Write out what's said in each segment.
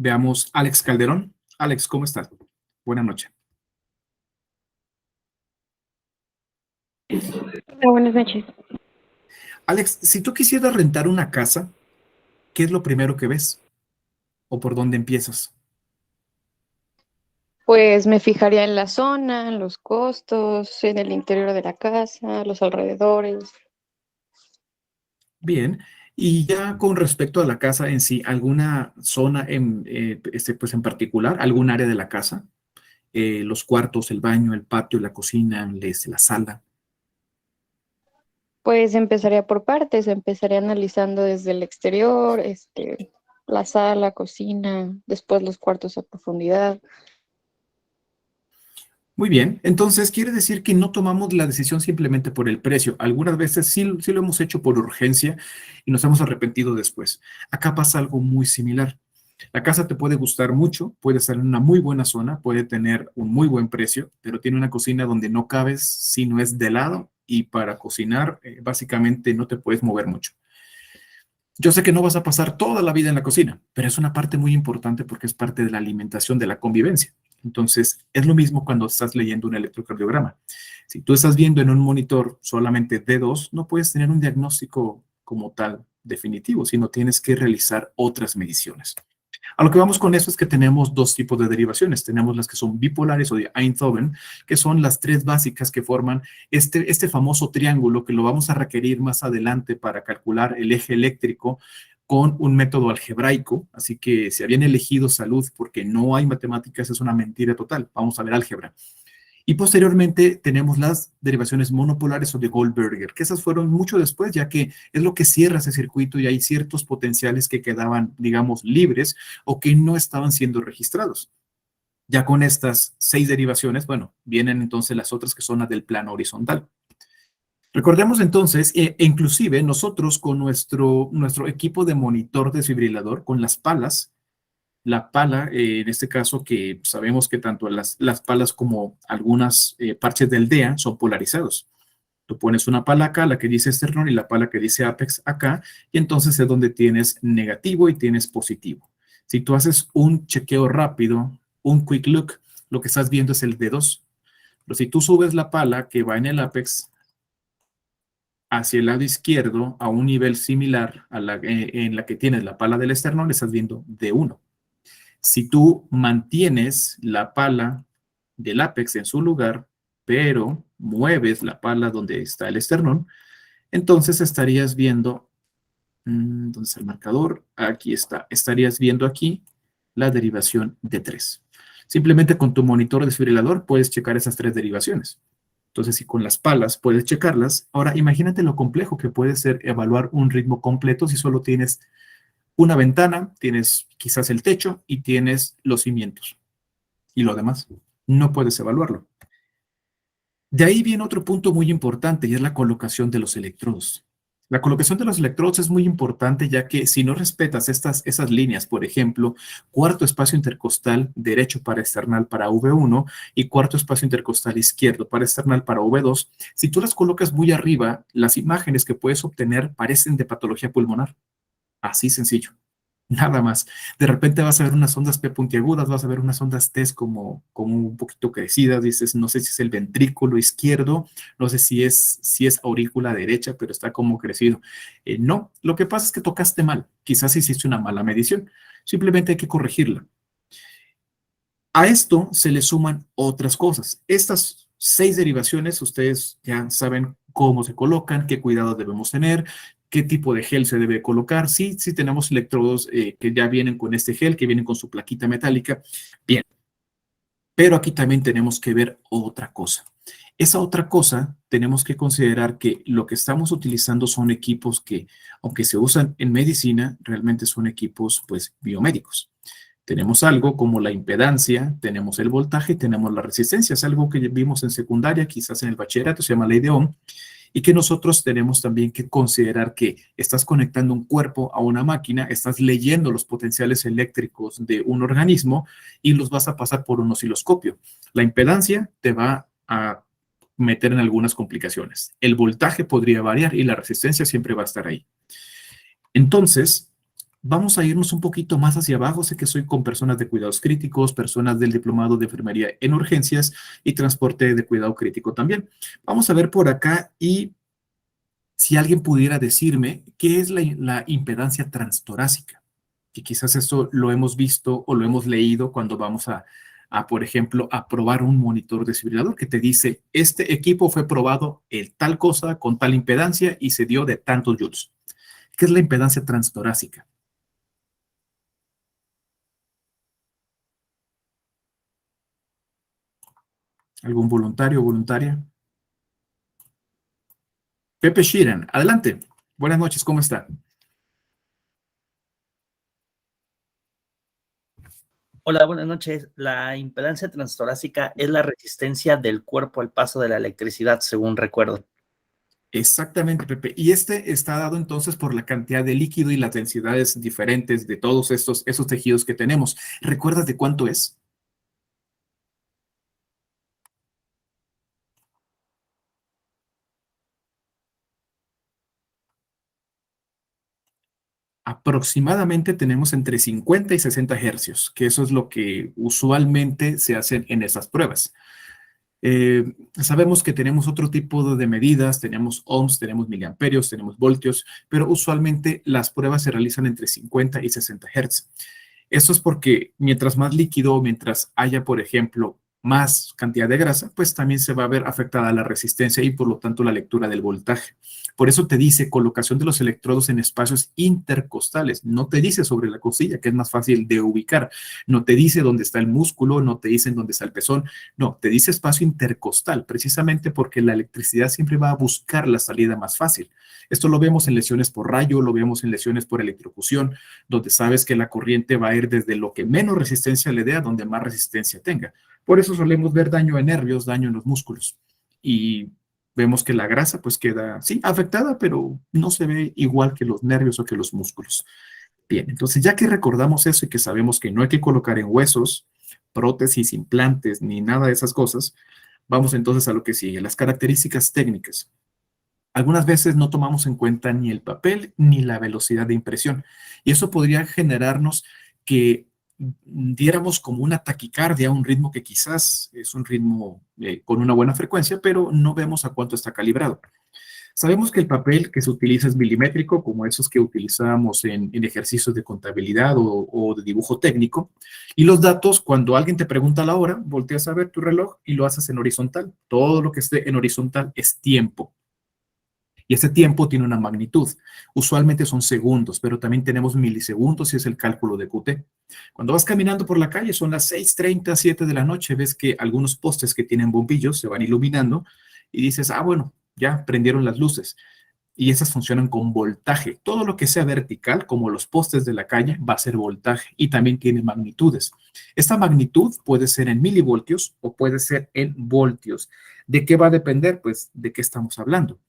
Veamos Alex Calderón. Alex, ¿cómo estás? Buenas noches. Hola, buenas noches. Alex, si tú quisieras rentar una casa, ¿qué es lo primero que ves? ¿O por dónde empiezas? Pues me fijaría en la zona, en los costos, en el interior de la casa, los alrededores. Bien. Y ya con respecto a la casa en sí, ¿alguna zona pues en particular, algún área de la casa? Los cuartos, el baño, el patio, la cocina, la sala. Pues empezaría por partes, empezaría analizando desde el exterior, la sala, cocina, después los cuartos a profundidad. Muy bien, entonces quiere decir que no tomamos la decisión simplemente por el precio. Algunas veces sí lo hemos hecho por urgencia y nos hemos arrepentido después. Acá pasa algo muy similar. La casa te puede gustar mucho, puede estar en una muy buena zona, puede tener un muy buen precio, pero tiene una cocina donde no cabes si no es de lado y para cocinar básicamente no te puedes mover mucho. Yo sé que no vas a pasar toda la vida en la cocina, pero es una parte muy importante porque es parte de la alimentación, de la convivencia. Entonces, es lo mismo cuando estás leyendo un electrocardiograma. Si tú estás viendo en un monitor solamente D2, no puedes tener un diagnóstico como tal definitivo, sino tienes que realizar otras mediciones. A lo que vamos con eso es que tenemos dos tipos de derivaciones. Tenemos las que son bipolares o de Einthoven, que son las tres básicas que forman este famoso triángulo que lo vamos a requerir más adelante para calcular el eje eléctrico con un método algebraico. Así que si habían elegido salud porque no hay matemáticas, es una mentira total. Vamos a ver álgebra. Y posteriormente tenemos las derivaciones monopolares o de Goldberger, que esas fueron mucho después, ya que es lo que cierra ese circuito y hay ciertos potenciales que quedaban, digamos, libres o que no estaban siendo registrados. Ya con estas 6 derivaciones, bueno, vienen entonces las otras que son las del plano horizontal. Recordemos entonces, inclusive nosotros con nuestro equipo de monitor desfibrilador, con las palas, la pala, en este caso que sabemos que tanto las palas como algunas parches del DEA son polarizados. Tú pones una pala acá, la que dice esternón, y la pala que dice apex acá, y entonces es donde tienes negativo y tienes positivo. Si tú haces un chequeo rápido, un quick look, lo que estás viendo es el D2. Pero si tú subes la pala que va en el apex hacia el lado izquierdo a un nivel similar a en la que tienes la pala del esternón, le estás viendo D1. Si tú mantienes la pala del ápex en su lugar, pero mueves la pala donde está el esternón, entonces estarías viendo, ¿dónde está el marcador? Aquí está, estarías viendo aquí la derivación de 3. Simplemente con tu monitor desfibrilador puedes checar esas 3 derivaciones. Entonces, si con las palas puedes checarlas, ahora imagínate lo complejo que puede ser evaluar un ritmo completo si solo tienes una ventana, tienes quizás el techo y tienes los cimientos. Y lo demás, no puedes evaluarlo. De ahí viene otro punto muy importante y es la colocación de los electrodos. La colocación de los electrodos es muy importante ya que si no respetas esas líneas, por ejemplo, cuarto espacio intercostal derecho para external para V1 y cuarto espacio intercostal izquierdo para external para V2, si tú las colocas muy arriba, las imágenes que puedes obtener parecen de patología pulmonar. Así sencillo. Nada más. De repente vas a ver unas ondas P puntiagudas, vas a ver unas ondas T como un poquito crecidas, dices, no sé si es el ventrículo izquierdo, no sé si es aurícula derecha, pero está como crecido. No, lo que pasa es que tocaste mal, quizás hiciste una mala medición, simplemente hay que corregirla. A esto se le suman otras cosas. Estas 6 derivaciones, ustedes ya saben cómo se colocan, qué cuidados debemos tener, qué tipo de gel se debe colocar. Sí, sí tenemos electrodos que ya vienen con este gel, que vienen con su plaquita metálica. Bien, pero aquí también tenemos que ver otra cosa. Esa otra cosa, tenemos que considerar que lo que estamos utilizando son equipos que, aunque se usan en medicina, realmente son equipos, pues, biomédicos. Tenemos algo como la impedancia, tenemos el voltaje, tenemos la resistencia. Es algo que vimos en secundaria, quizás en el bachillerato, se llama ley de Ohm, y que nosotros tenemos también que considerar que estás conectando un cuerpo a una máquina, estás leyendo los potenciales eléctricos de un organismo y los vas a pasar por un osciloscopio. La impedancia te va a meter en algunas complicaciones. El voltaje podría variar y la resistencia siempre va a estar ahí. Entonces, Vamos a irnos un poquito más hacia abajo. Sé que soy con personas de cuidados críticos, personas del diplomado de enfermería en urgencias y transporte de cuidado crítico también. Vamos a ver por acá y si alguien pudiera decirme qué es la impedancia transtorácica, que quizás eso lo hemos visto o lo hemos leído cuando vamos por ejemplo, a probar un monitor desfibrilador que te dice, este equipo fue probado en tal cosa con tal impedancia y se dio de tantos joules. ¿Qué es la impedancia transtorácica? ¿Algún voluntario o voluntaria? Pepe Sheeran, adelante. Buenas noches, ¿cómo está? Hola, buenas noches. La impedancia transtorácica es la resistencia del cuerpo al paso de la electricidad, según recuerdo. Exactamente, Pepe. Y este está dado entonces por la cantidad de líquido y las densidades diferentes de todos esos tejidos que tenemos. ¿Recuerdas de cuánto es? Aproximadamente tenemos entre 50 y 60 hercios, que eso es lo que usualmente se hacen en esas pruebas. Sabemos que tenemos otro tipo de medidas, tenemos ohms, tenemos miliamperios, tenemos voltios, pero usualmente las pruebas se realizan entre 50 y 60 hertz. Eso es porque mientras más líquido, mientras haya, por ejemplo, más cantidad de grasa, pues también se va a ver afectada la resistencia y por lo tanto la lectura del voltaje. Por eso te dice colocación de los electrodos en espacios intercostales. No te dice sobre la costilla, que es más fácil de ubicar. No te dice dónde está el músculo, no te dice dónde está el pezón. No, te dice espacio intercostal, precisamente porque la electricidad siempre va a buscar la salida más fácil. Esto lo vemos en lesiones por rayo, lo vemos en lesiones por electrocución, donde sabes que la corriente va a ir desde lo que menos resistencia le dé a donde más resistencia tenga. Por eso solemos ver daño en nervios, daño en los músculos. Y vemos que la grasa pues queda, sí, afectada, pero no se ve igual que los nervios o que los músculos. Bien, entonces ya que recordamos eso y que sabemos que no hay que colocar en huesos, prótesis, implantes, ni nada de esas cosas, vamos entonces a lo que sigue, las características técnicas. Algunas veces no tomamos en cuenta ni el papel ni la velocidad de impresión. Y eso podría generarnos que diéramos como una taquicardia, un ritmo que quizás es un ritmo con una buena frecuencia, pero no vemos a cuánto está calibrado. Sabemos que el papel que se utiliza es milimétrico, como esos que utilizábamos en ejercicios de contabilidad o de dibujo técnico. Y los datos, cuando alguien te pregunta la hora, volteas a ver tu reloj y lo haces en horizontal. Todo lo que esté en horizontal es tiempo. Y ese tiempo tiene una magnitud. Usualmente son segundos, pero también tenemos milisegundos y es el cálculo de QT. Cuando vas caminando por la calle, son las 6:30, 7 de la noche, ves que algunos postes que tienen bombillos se van iluminando y dices, ah, bueno, ya prendieron las luces. Y esas funcionan con voltaje. Todo lo que sea vertical, como los postes de la calle, va a ser voltaje y también tiene magnitudes. Esta magnitud puede ser en milivoltios o puede ser en voltios. ¿De qué va a depender? Pues de qué estamos hablando.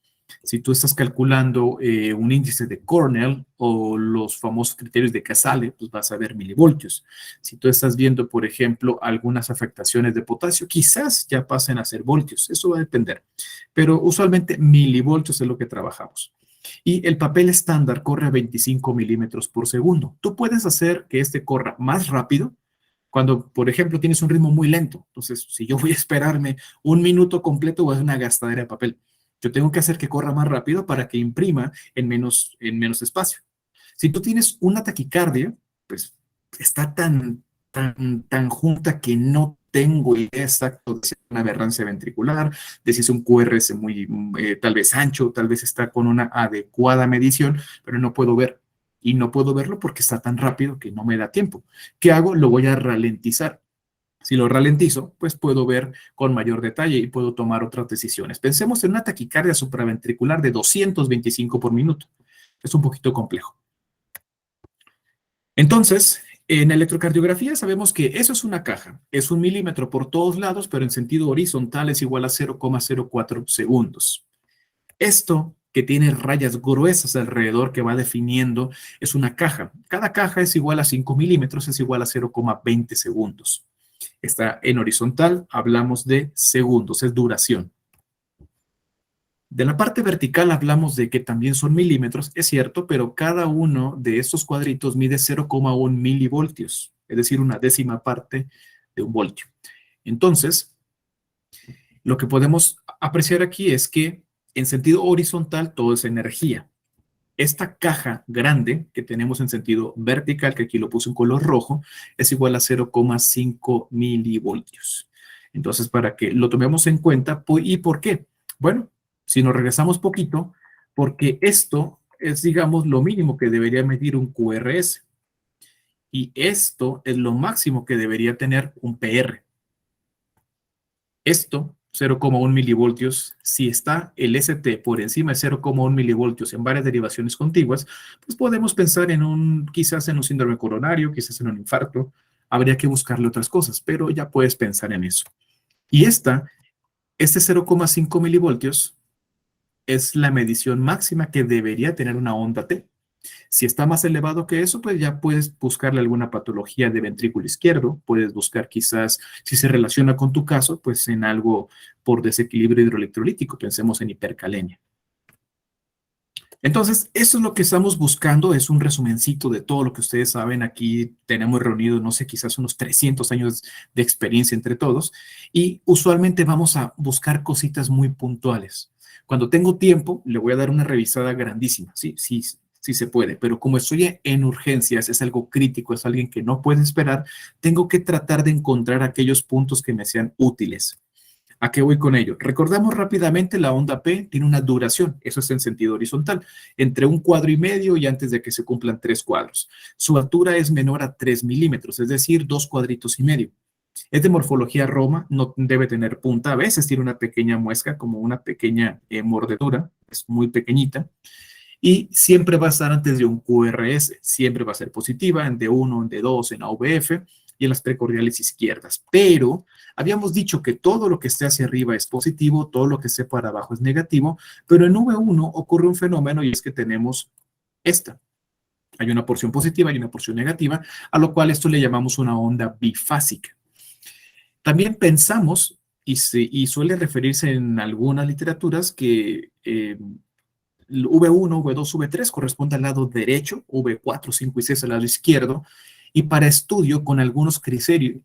Si tú estás calculando un índice de Cornell o los famosos criterios de Casale, pues vas a ver milivoltios. Si tú estás viendo, por ejemplo, algunas afectaciones de potasio, quizás ya pasen a ser voltios. Eso va a depender. Pero usualmente milivoltios es lo que trabajamos. Y el papel estándar corre a 25 milímetros por segundo. Tú puedes hacer que este corra más rápido cuando, por ejemplo, tienes un ritmo muy lento. Entonces, si yo voy a esperarme un minuto completo, voy a hacer una gastadera de papel. Yo tengo que hacer que corra más rápido para que imprima en menos espacio. Si tú tienes una taquicardia, pues está tan junta que no tengo idea exacta de si es una aberrancia ventricular, de si es un QRS muy, tal vez ancho, tal vez está con una adecuada medición, pero no puedo ver. Y no puedo verlo porque está tan rápido que no me da tiempo. ¿Qué hago? Lo voy a ralentizar. Si lo ralentizo, pues puedo ver con mayor detalle y puedo tomar otras decisiones. Pensemos en una taquicardia supraventricular de 225 por minuto. Es un poquito complejo. Entonces, en electrocardiografía sabemos que eso es una caja. Es 1 milímetro por todos lados, pero en sentido horizontal es igual a 0,04 segundos. Esto que tiene rayas gruesas alrededor que va definiendo es una caja. Cada caja es igual a 5 milímetros, es igual a 0,20 segundos. Está en horizontal, hablamos de segundos, es duración. De la parte vertical hablamos de que también son milímetros, es cierto, pero cada uno de estos cuadritos mide 0,1 milivoltios, es decir, una décima parte de un voltio. Entonces, lo que podemos apreciar aquí es que en sentido horizontal todo es energía. Esta caja grande que tenemos en sentido vertical, que aquí lo puse en color rojo, es igual a 0,5 milivoltios. Entonces, para que lo tomemos en cuenta, ¿y por qué? Bueno, si nos regresamos poquito, porque esto es, digamos, lo mínimo que debería medir un QRS. Y esto es lo máximo que debería tener un PR. Esto, 0,1 milivoltios, si está el ST por encima de 0,1 milivoltios en varias derivaciones contiguas, pues podemos pensar en quizás en un síndrome coronario, quizás en un infarto. Habría que buscarle otras cosas, pero ya puedes pensar en eso. Y este 0,5 milivoltios es la medición máxima que debería tener una onda T. Si está más elevado que eso, pues ya puedes buscarle alguna patología de ventrículo izquierdo, puedes buscar quizás, si se relaciona con tu caso, pues en algo por desequilibrio hidroelectrolítico, pensemos en hipercalemia. Entonces, eso es lo que estamos buscando, es un resumencito de todo lo que ustedes saben. Aquí tenemos reunido, no sé, quizás unos 300 años de experiencia entre todos, y usualmente vamos a buscar cositas muy puntuales. Cuando tengo tiempo, le voy a dar una revisada grandísima, sí se puede, pero como estoy en urgencias, es algo crítico, es alguien que no puede esperar, tengo que tratar de encontrar aquellos puntos que me sean útiles. ¿A qué voy con ello? Recordamos rápidamente, la onda P tiene una duración, eso es en sentido horizontal, entre 1,5 cuadros y antes de que se cumplan 3 cuadros. Su altura es menor a 3 milímetros, es decir, 2,5 cuadritos. Es de morfología Roma, no debe tener punta, a veces tiene una pequeña muesca, como una pequeña mordedura, es muy pequeñita, y siempre va a estar antes de un QRS, siempre va a ser positiva, en D1, en D2, en AVF y en las precordiales izquierdas. Pero habíamos dicho que todo lo que esté hacia arriba es positivo, todo lo que esté para abajo es negativo, pero en V1 ocurre un fenómeno y es que tenemos esta. Hay una porción positiva y una porción negativa, a lo cual esto le llamamos una onda bifásica. También pensamos, y suele referirse en algunas literaturas, que V1, V2, V3 corresponde al lado derecho, V4, 5 y 6 al lado izquierdo, y para estudio con algunos criterios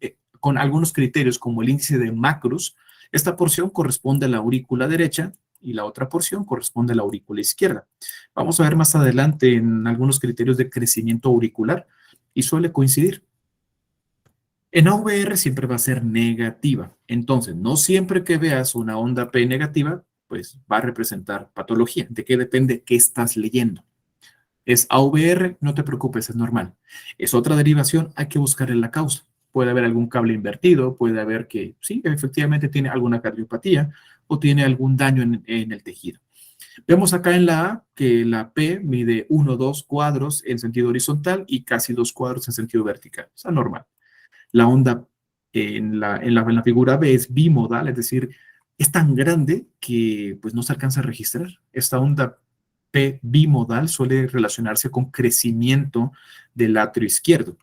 como el índice de Macrus, esta porción corresponde a la aurícula derecha y la otra porción corresponde a la aurícula izquierda. Vamos a ver más adelante en algunos criterios de crecimiento auricular y suele coincidir. En AVR siempre va a ser negativa. Entonces, no siempre que veas una onda P negativa, pues va a representar patología. ¿De qué depende qué estás leyendo? Es AVR, no te preocupes, es normal. Es otra derivación, hay que buscarle la causa. Puede haber algún cable invertido, puede haber que sí, efectivamente tiene alguna cardiopatía o tiene algún daño en el tejido. Vemos acá en la A que la P mide 1, 2 cuadros en sentido horizontal y casi 2 cuadros en sentido vertical. O sea, normal. La onda en la figura B es bimodal, es decir, es tan grande que pues no se alcanza a registrar. Esta onda P bimodal suele relacionarse con crecimiento del atrio izquierdo.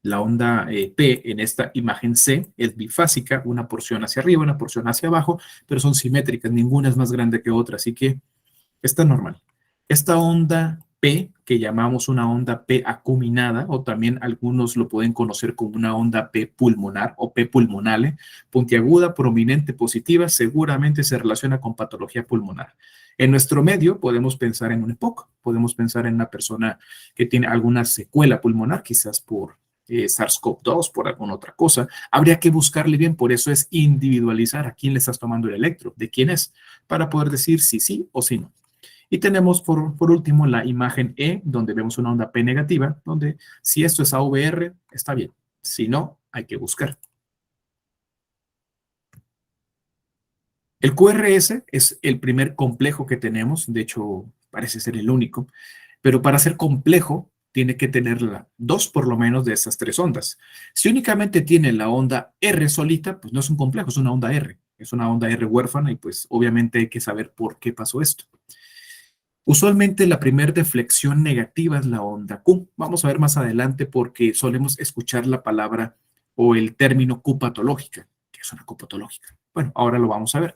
La onda P en esta imagen C es bifásica, una porción hacia arriba, una porción hacia abajo, pero son simétricas, ninguna es más grande que otra, así que está normal. Esta onda P, que llamamos una onda P acuminada, o también algunos lo pueden conocer como una onda P pulmonar o P pulmonale, puntiaguda, prominente, positiva, seguramente se relaciona con patología pulmonar. En nuestro medio podemos pensar en un EPOC, podemos pensar en una persona que tiene alguna secuela pulmonar, quizás por SARS-CoV-2, por alguna otra cosa. Habría que buscarle bien, por eso es individualizar a quién le estás tomando el electro, de quién es, para poder decir si sí o si no. Y tenemos por último la imagen E, donde vemos una onda P negativa, donde si esto es AVR, está bien. Si no, hay que buscar. El QRS es el primer complejo que tenemos, de hecho parece ser el único, pero para ser complejo tiene que tener dos por lo menos de esas tres ondas. Si únicamente tiene la onda R solita, pues no es un complejo, es una onda R. Es una onda R huérfana y pues obviamente hay que saber por qué pasó esto. Usualmente la primera deflexión negativa es la onda Q. Vamos a ver más adelante porque solemos escuchar la palabra o el término Q patológica. ¿Qué es una Q patológica? Bueno, ahora lo vamos a ver.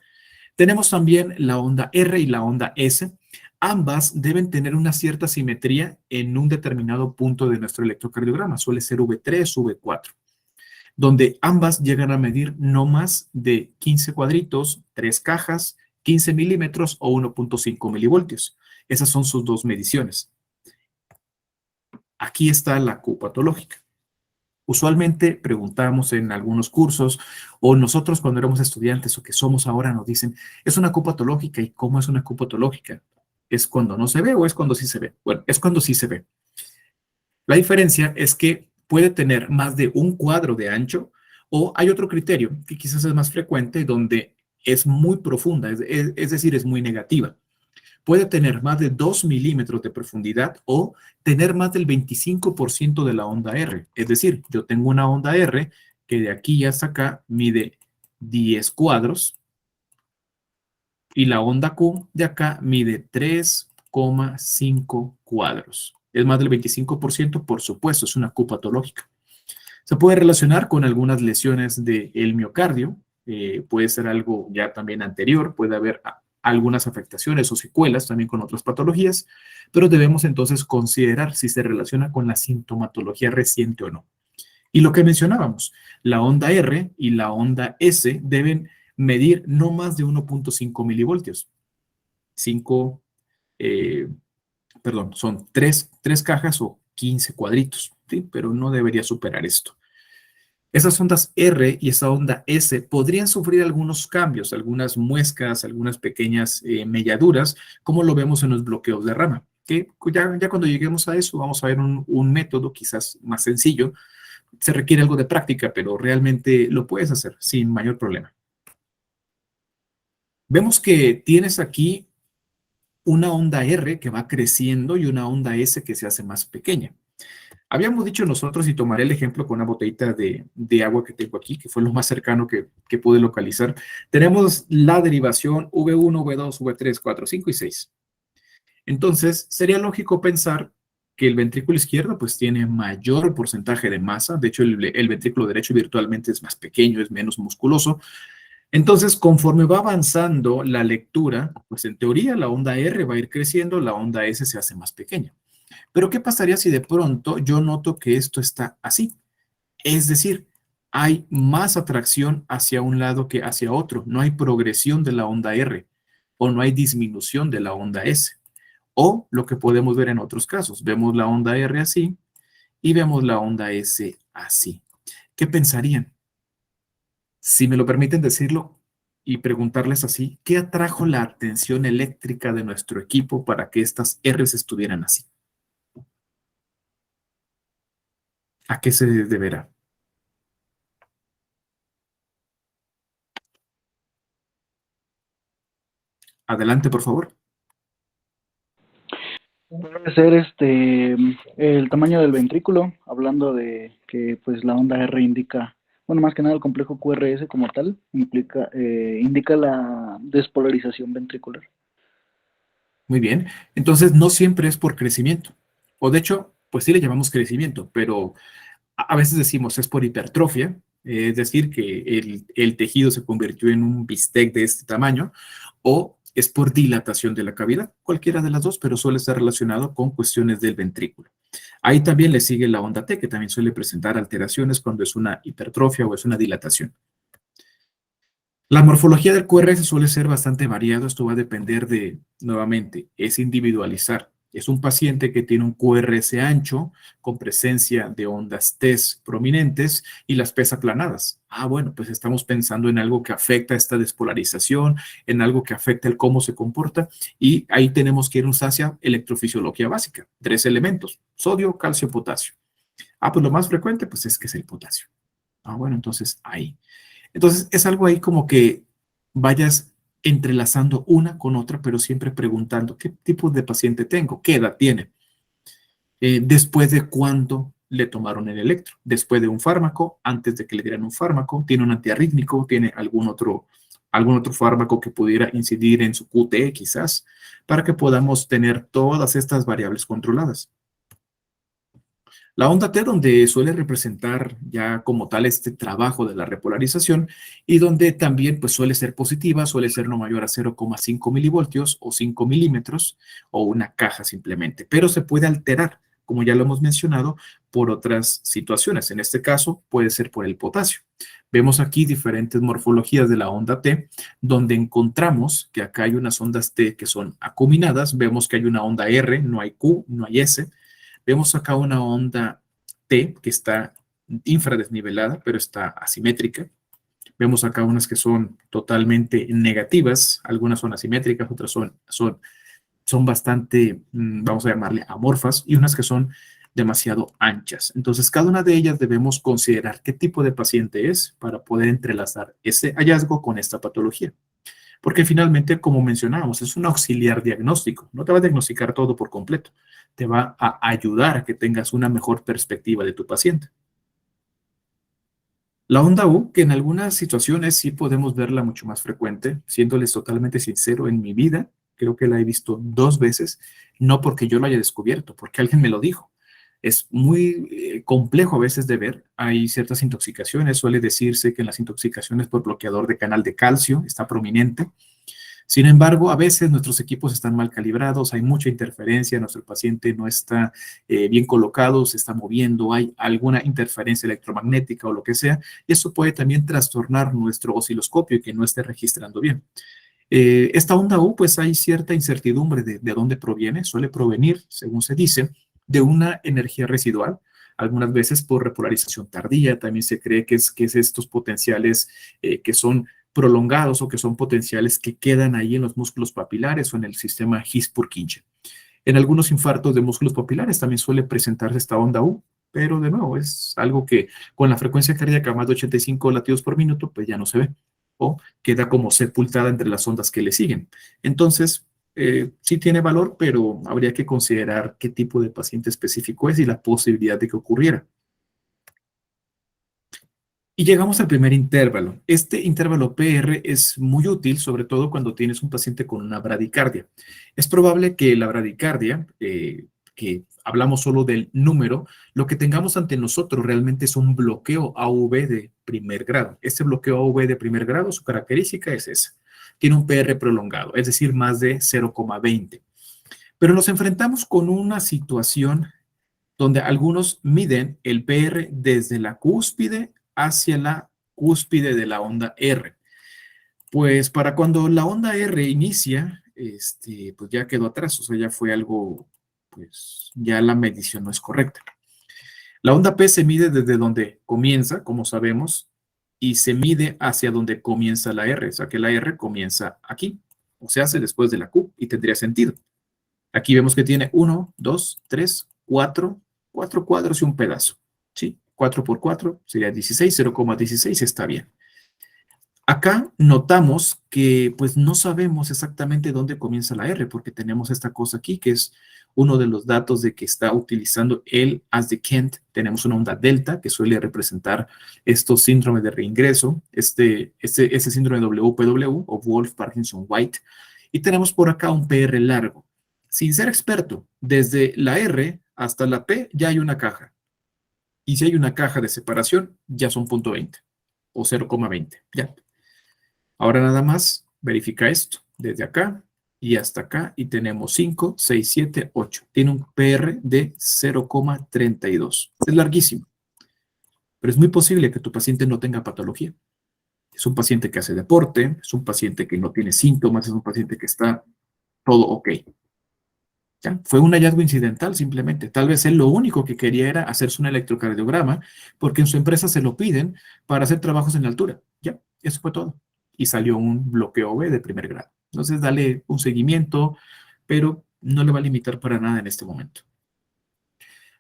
Tenemos también la onda R y la onda S. Ambas deben tener una cierta simetría en un determinado punto de nuestro electrocardiograma. Suele ser V3, V4, donde ambas llegan a medir no más de 15 cuadritos, 3 cajas, 15 milímetros o 1.5 milivoltios. Esas son sus dos mediciones. Aquí está la Q patológica. Usualmente preguntamos en algunos cursos, o nosotros cuando éramos estudiantes o que somos ahora nos dicen, ¿es una Q patológica? ¿Y cómo es una Q patológica? ¿Es cuando no se ve o es cuando sí se ve? Bueno, es cuando sí se ve. La diferencia es que puede tener más de un cuadro de ancho, o hay otro criterio que quizás es más frecuente donde es muy profunda, es decir, es muy negativa. Puede tener más de 2 milímetros de profundidad o tener más del 25% de la onda R. Es decir, yo tengo una onda R que de aquí hasta acá mide 10 cuadros y la onda Q de acá mide 3,5 cuadros. Es más del 25%, por supuesto, es una Q patológica. Se puede relacionar con algunas lesiones del miocardio, puede ser algo ya también anterior, puede haber algunas afectaciones o secuelas también con otras patologías, pero debemos entonces considerar si se relaciona con la sintomatología reciente o no. Y lo que mencionábamos, la onda R y la onda S deben medir no más de 1.5 milivoltios. 5, perdón, son 3 cajas o 15 cuadritos, ¿sí? Pero no debería superar esto. Esas ondas R y esa onda S podrían sufrir algunos cambios, algunas muescas, algunas pequeñas melladuras, como lo vemos en los bloqueos de rama. Que ya cuando lleguemos a eso vamos a ver un método quizás más sencillo. Se requiere algo de práctica, pero realmente lo puedes hacer sin mayor problema. Vemos que tienes aquí una onda R que va creciendo y una onda S que se hace más pequeña. Habíamos dicho nosotros, y tomaré el ejemplo con una botellita de agua que tengo aquí, que fue lo más cercano que pude localizar. Tenemos la derivación V1, V2, V3, 4, 5 y 6. Entonces, sería lógico pensar que el ventrículo izquierdo pues tiene mayor porcentaje de masa. De hecho, el ventrículo derecho virtualmente es más pequeño, es menos musculoso. Entonces, conforme va avanzando la lectura, pues en teoría la onda R va a ir creciendo, la onda S se hace más pequeña. Pero ¿qué pasaría si de pronto yo noto que esto está así? Es decir, hay más atracción hacia un lado que hacia otro. No hay progresión de la onda R o no hay disminución de la onda S. O lo que podemos ver en otros casos, vemos la onda R así y vemos la onda S así. ¿Qué pensarían? Si me lo permiten decirlo y preguntarles así, ¿qué atrajo la atención eléctrica de nuestro equipo para que estas Rs estuvieran así? ¿A qué se deberá? Adelante, por favor. Puede ser el tamaño del ventrículo, hablando de que pues la onda R indica, bueno, más que nada el complejo QRS como tal, indica la despolarización ventricular. Muy bien. Entonces, no siempre es por crecimiento. O de hecho, pues sí le llamamos crecimiento, pero a veces decimos es por hipertrofia, es decir, que el tejido se convirtió en un bistec de este tamaño, o es por dilatación de la cavidad, cualquiera de las dos, pero suele estar relacionado con cuestiones del ventrículo. Ahí también le sigue la onda T, que también suele presentar alteraciones cuando es una hipertrofia o es una dilatación. La morfología del QRS suele ser bastante variado. Esto va a depender de, nuevamente, es individualizar. Es un paciente que tiene un QRS ancho con presencia de ondas T prominentes y las P aplanadas. Bueno, pues estamos pensando en algo que afecta esta despolarización, en algo que afecta el cómo se comporta, y ahí tenemos que irnos hacia electrofisiología básica. 3 elementos: sodio, calcio, potasio. Pues lo más frecuente pues es que es el potasio. Bueno, entonces ahí. Entonces, es algo ahí como que vayas entrelazando una con otra, pero siempre preguntando qué tipo de paciente tengo, qué edad tiene, después de cuándo le tomaron el electro, después de un fármaco, antes de que le dieran un fármaco, tiene un antiarrítmico, tiene algún otro fármaco que pudiera incidir en su QT quizás, para que podamos tener todas estas variables controladas. La onda T, donde suele representar ya como tal este trabajo de la repolarización y donde también pues suele ser positiva, suele ser no mayor a 0,5 milivoltios o 5 milímetros o una caja simplemente, pero se puede alterar, como ya lo hemos mencionado, por otras situaciones. En este caso puede ser por el potasio. Vemos aquí diferentes morfologías de la onda T, donde encontramos que acá hay unas ondas T que son acuminadas, vemos que hay una onda R, no hay Q, no hay S. Vemos acá una onda T que está infradesnivelada, pero está asimétrica. Vemos acá unas que son totalmente negativas, algunas son asimétricas, otras son bastante, vamos a llamarle amorfas, y unas que son demasiado anchas. Entonces, cada una de ellas debemos considerar qué tipo de paciente es para poder entrelazar ese hallazgo con esta patología. Porque finalmente, como mencionábamos, es un auxiliar diagnóstico. No te va a diagnosticar todo por completo. Te va a ayudar a que tengas una mejor perspectiva de tu paciente. La onda U, que en algunas situaciones sí podemos verla mucho más frecuente, siéndoles totalmente sincero, en mi vida creo que la he visto 2 veces, no porque yo lo haya descubierto, porque alguien me lo dijo. Es muy complejo a veces de ver. Hay ciertas intoxicaciones, suele decirse que en las intoxicaciones por bloqueador de canal de calcio está prominente. Sin embargo, a veces nuestros equipos están mal calibrados, hay mucha interferencia, nuestro paciente no está bien colocado, se está moviendo, hay alguna interferencia electromagnética o lo que sea, y eso puede también trastornar nuestro osciloscopio y que no esté registrando bien. Esta onda U, pues hay cierta incertidumbre de dónde proviene, suele provenir, según se dice, de una energía residual, algunas veces por repolarización tardía, también se cree que es estos potenciales que son prolongados o que son potenciales que quedan ahí en los músculos papilares o en el sistema His-Purkinje. En algunos infartos de músculos papilares también suele presentarse esta onda U, pero de nuevo es algo que con la frecuencia cardíaca más de 85 latidos por minuto, pues ya no se ve o queda como sepultada entre las ondas que le siguen. Entonces, sí tiene valor, pero habría que considerar qué tipo de paciente específico es y la posibilidad de que ocurriera. Y llegamos al primer intervalo. Este intervalo PR es muy útil, sobre todo cuando tienes un paciente con una bradicardia. Es probable que la bradicardia, que hablamos solo del número, lo que tengamos ante nosotros realmente es un bloqueo AV de primer grado. Este bloqueo AV de primer grado, su característica es esa. Tiene un PR prolongado, es decir, más de 0,20. Pero nos enfrentamos con una situación donde algunos miden el PR desde la cúspide hacia la cúspide de la onda R. Pues para cuando la onda R inicia, pues ya quedó atrás, o sea, ya fue algo, pues ya la medición no es correcta. La onda P se mide desde donde comienza, como sabemos, y se mide hacia donde comienza la R, o sea que la R comienza aquí, o se hace después de la Q, y tendría sentido. Aquí vemos que tiene 1, 2, 3, 4 cuadros y un pedazo. ¿Sí? 4 por 4 sería 16, 0,16 está bien. Acá notamos que pues no sabemos exactamente dónde comienza la R, porque tenemos esta cosa aquí, que es uno de los datos de que está utilizando el as de Kent. Tenemos una onda delta, que suele representar estos síndromes de reingreso, ese síndrome de WPW, o Wolff-Parkinson-White, y tenemos por acá un PR largo. Sin ser experto, desde la R hasta la P ya hay una caja. Y si hay una caja de separación, ya son 0,20 o 0,20. Ya. Ahora nada más verifica esto. Desde acá y hasta acá. Y tenemos 5, 6, 7, 8. Tiene un PR de 0,32. Es larguísimo. Pero es muy posible que tu paciente no tenga patología. Es un paciente que hace deporte, es un paciente que no tiene síntomas, es un paciente que está todo ok. ¿Ya? Fue un hallazgo incidental simplemente. Tal vez él lo único que quería era hacerse un electrocardiograma porque en su empresa se lo piden para hacer trabajos en altura. Ya, eso fue todo. Y salió un bloqueo B de primer grado. Entonces, dale un seguimiento, pero no le va a limitar para nada en este momento.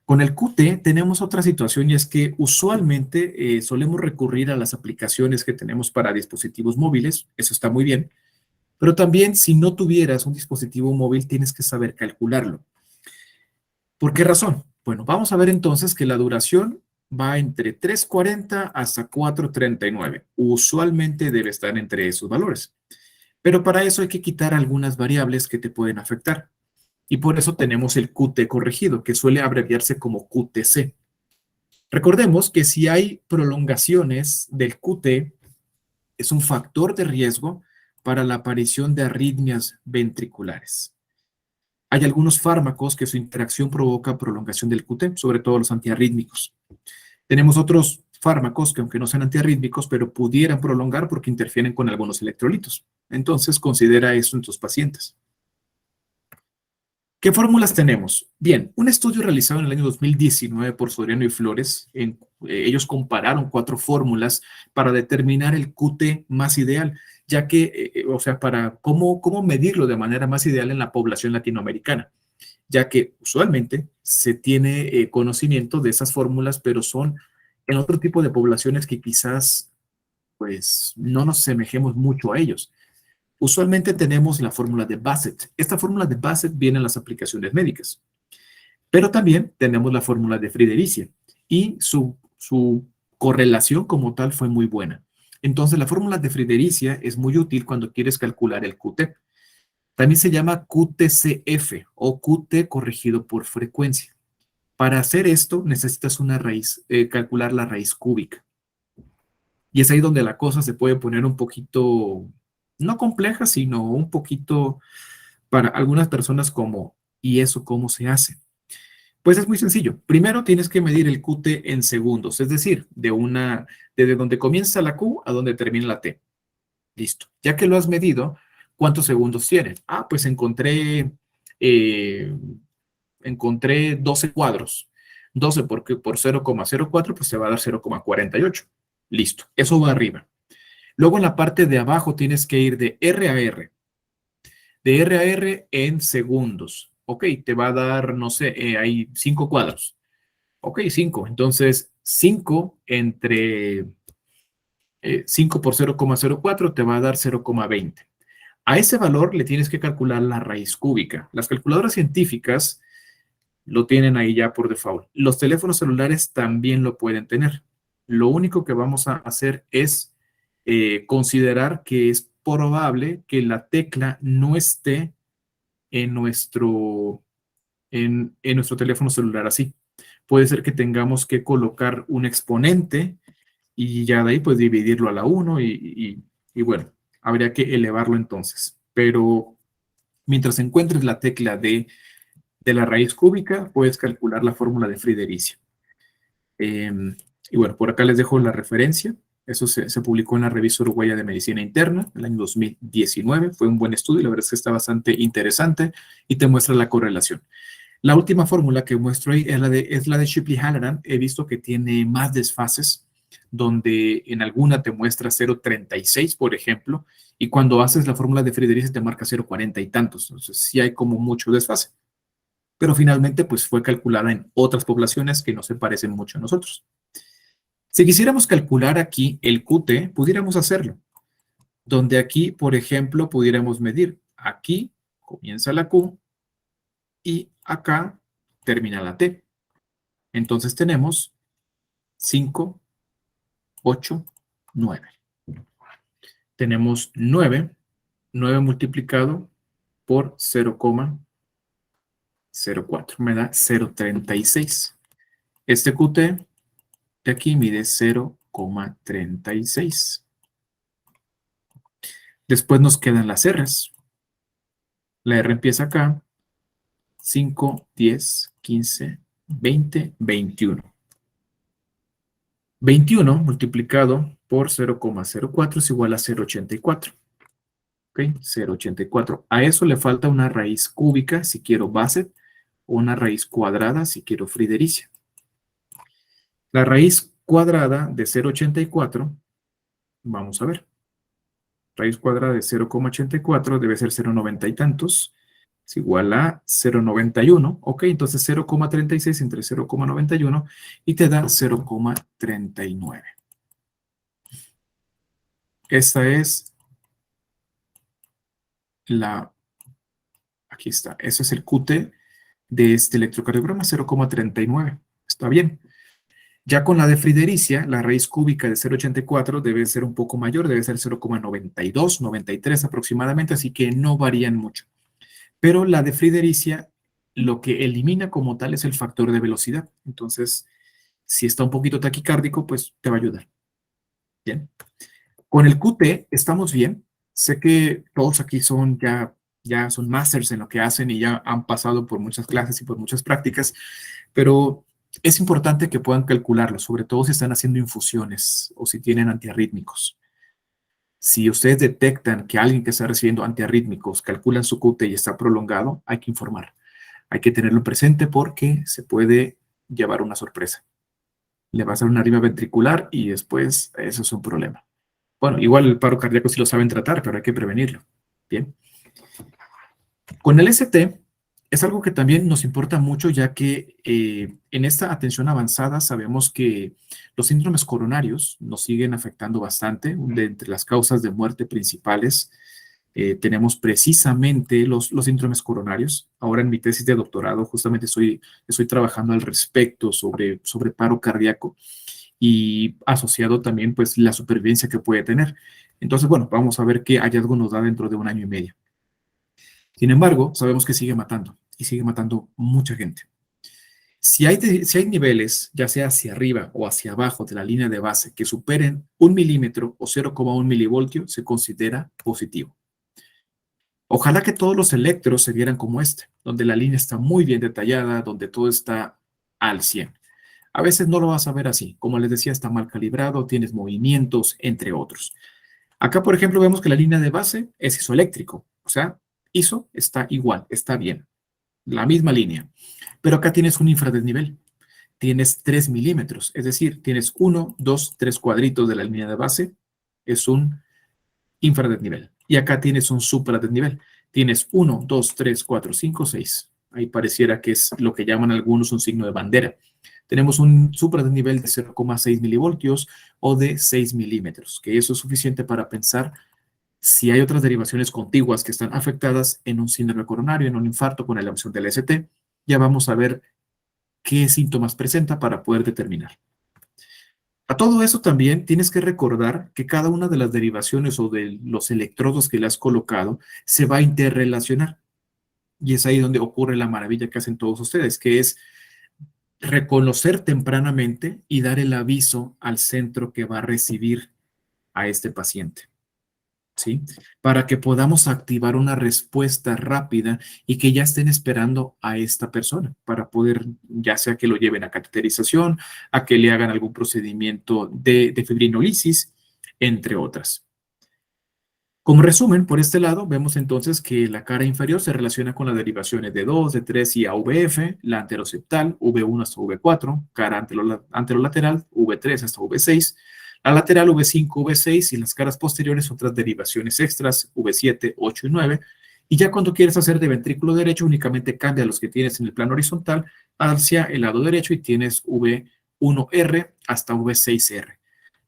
Con el QT tenemos otra situación y es que usualmente solemos recurrir a las aplicaciones que tenemos para dispositivos móviles. Eso está muy bien. Pero también, si no tuvieras un dispositivo móvil, tienes que saber calcularlo. ¿Por qué razón? Bueno, vamos a ver entonces que la duración va entre 3:40 hasta 4:39. Usualmente debe estar entre esos valores. Pero para eso hay que quitar algunas variables que te pueden afectar. Y por eso tenemos el QT corregido, que suele abreviarse como QTC. Recordemos que si hay prolongaciones del QT, es un factor de riesgo para la aparición de arritmias ventriculares. Hay algunos fármacos que su interacción provoca prolongación del QT, sobre todo los antiarrítmicos. Tenemos otros fármacos que aunque no sean antiarrítmicos, pero pudieran prolongar porque interfieren con algunos electrolitos. Entonces, considera eso en tus pacientes. ¿Qué fórmulas tenemos? Bien, un estudio realizado en el año 2019 por Soriano y Flores, ellos compararon 4 fórmulas para determinar el QT más ideal, ya que, o sea, para cómo medirlo de manera más ideal en la población latinoamericana, ya que usualmente se tiene conocimiento de esas fórmulas, pero son en otro tipo de poblaciones que quizás, pues, no nos semejemos mucho a ellos. Usualmente tenemos la fórmula de Bassett. Esta fórmula de Bassett viene en las aplicaciones médicas. Pero también tenemos la fórmula de Friedericia y su correlación como tal fue muy buena. Entonces, la fórmula de Friedericia es muy útil cuando quieres calcular el QT. También se llama QTCF o QT corregido por frecuencia. Para hacer esto necesitas una raíz, calcular la raíz cúbica. Y es ahí donde la cosa se puede poner un poquito, no compleja, sino un poquito para algunas personas como, ¿y eso cómo se hace? Pues es muy sencillo. Primero tienes que medir el QT en segundos, es decir, desde donde comienza la Q a donde termina la T. Listo. Ya que lo has medido, ¿cuántos segundos tiene? Ah, pues encontré 12 cuadros. 12 por 0,04, pues se va a dar 0,48. Listo. Eso va arriba. Luego en la parte de abajo tienes que ir de R a R. De R a R en segundos. Ok, te va a dar, no sé, hay 5 cuadros. Ok, 5. Entonces, 5 entre 5 por 0,04 te va a dar 0,20. A ese valor le tienes que calcular la raíz cúbica. Las calculadoras científicas lo tienen ahí ya por default. Los teléfonos celulares también lo pueden tener. Lo único que vamos a hacer es considerar que es probable que la tecla no esté en nuestro teléfono celular así. Puede ser que tengamos que colocar un exponente y ya de ahí pues dividirlo a la 1 y bueno, habría que elevarlo entonces. Pero mientras encuentres la tecla de la raíz cúbica, puedes calcular la fórmula de Friedericia. Y bueno, por acá les dejo la referencia. Eso se publicó en la Revista Uruguaya de Medicina Interna en el año 2019. Fue un buen estudio, la verdad es que está bastante interesante y te muestra la correlación. La última fórmula que muestro ahí es la de Shipley-Halloran. He visto que tiene más desfases, donde en alguna te muestra 0,36, por ejemplo, y cuando haces la fórmula de Friedericia te marca 0,40 y tantos. Entonces sí hay como mucho desfase. Pero finalmente pues fue calculada en otras poblaciones que no se parecen mucho a nosotros. Si quisiéramos calcular aquí el QT, pudiéramos hacerlo. Donde aquí, por ejemplo, pudiéramos medir. Aquí comienza la Q y acá termina la T. Entonces tenemos 5, 8, 9. Tenemos 9 multiplicado por 0,04. Me da 0,36. Este QT de aquí mide 0,36. Después nos quedan las R's. La R empieza acá. 5, 10, 15, 20, 21. 21 multiplicado por 0,04 es igual a 0,84. ¿Ok? 0,84. A eso le falta una raíz cúbica si quiero Bassett o una raíz cuadrada si quiero Friedericia. La raíz cuadrada de 0,84, vamos a ver. Raíz cuadrada de 0,84 debe ser 0,90 y tantos. Es igual a 0,91. Ok, entonces 0,36 entre 0,91 y te da 0,39. Esta es aquí está, eso es el QT de este electrocardiograma, 0,39. Está bien. Ya con la de Friedericia, la raíz cúbica de 0,84 debe ser un poco mayor, debe ser 0,92, 93 aproximadamente, así que no varían mucho. Pero la de Friedericia, lo que elimina como tal es el factor de velocidad. Entonces, Si está un poquito taquicárdico, pues te va a ayudar. Bien. Con el QT estamos bien. Sé que todos aquí son ya son masters en lo que hacen y ya han pasado por muchas clases y por muchas prácticas, pero es importante que puedan calcularlo, sobre todo si están haciendo infusiones o si tienen antiarrítmicos. Si ustedes detectan que alguien que está recibiendo antiarrítmicos calculan su QT y está prolongado, hay que informar. Hay que tenerlo presente porque se puede llevar una sorpresa. Le va a hacer una arritmia ventricular y después eso es un problema. Bueno, igual el paro cardíaco sí lo saben tratar, pero hay que prevenirlo. Bien. Con el ST es algo que también nos importa mucho, ya que en esta atención avanzada sabemos que los síndromes coronarios nos siguen afectando bastante. De entre las causas de muerte principales tenemos precisamente los síndromes coronarios. Ahora en mi tesis de doctorado justamente estoy trabajando al respecto sobre paro cardíaco y asociado también pues la supervivencia que puede tener. Entonces, bueno, vamos a ver qué hallazgo nos da dentro de un año y medio. Sin embargo, sabemos que sigue matando y sigue matando mucha gente. Si hay niveles, ya sea hacia arriba o hacia abajo de la línea de base, que superen 1 milímetro o 0,1 milivoltio, se considera positivo. Ojalá que todos los electros se vieran como este, donde la línea está muy bien detallada, donde todo está al 100. A veces no lo vas a ver así. Como les decía, está mal calibrado, tienes movimientos, entre otros. Acá, por ejemplo, vemos que la línea de base es isoeléctrico. O sea, ISO está igual, está bien. La misma línea. Pero acá tienes un infradesnivel. Tienes 3 milímetros. Es decir, tienes 1, 2, 3 cuadritos de la línea de base. Es un infradesnivel. Y acá tienes un supradesnivel. Tienes 1, 2, 3, 4, 5, 6. Ahí pareciera que es lo que llaman algunos un signo de bandera. Tenemos un supradesnivel de 0,6 milivoltios o de 6 milímetros, que eso es suficiente para pensar si hay otras derivaciones contiguas que están afectadas en un síndrome coronario, en un infarto con elevación del ST. Ya vamos a ver qué síntomas presenta para poder determinar. A todo eso también tienes que recordar que cada una de las derivaciones o de los electrodos que le has colocado se va a interrelacionar. Y es ahí donde ocurre la maravilla que hacen todos ustedes, que es reconocer tempranamente y dar el aviso al centro que va a recibir a este paciente. ¿Sí? Para que podamos activar una respuesta rápida y que ya estén esperando a esta persona para poder, ya sea que lo lleven a cateterización, a que le hagan algún procedimiento de fibrinolisis, entre otras. Como resumen, por este lado, vemos entonces que la cara inferior se relaciona con las derivaciones de 2, de 3 y AVF, la anteroseptal, V1 hasta V4, cara anterolateral, V3 hasta V6, la lateral V5, V6 y las caras posteriores otras derivaciones extras, V7, 8 y 9. Y ya cuando quieres hacer de ventrículo derecho, únicamente cambia los que tienes en el plano horizontal hacia el lado derecho y tienes V1R hasta V6R.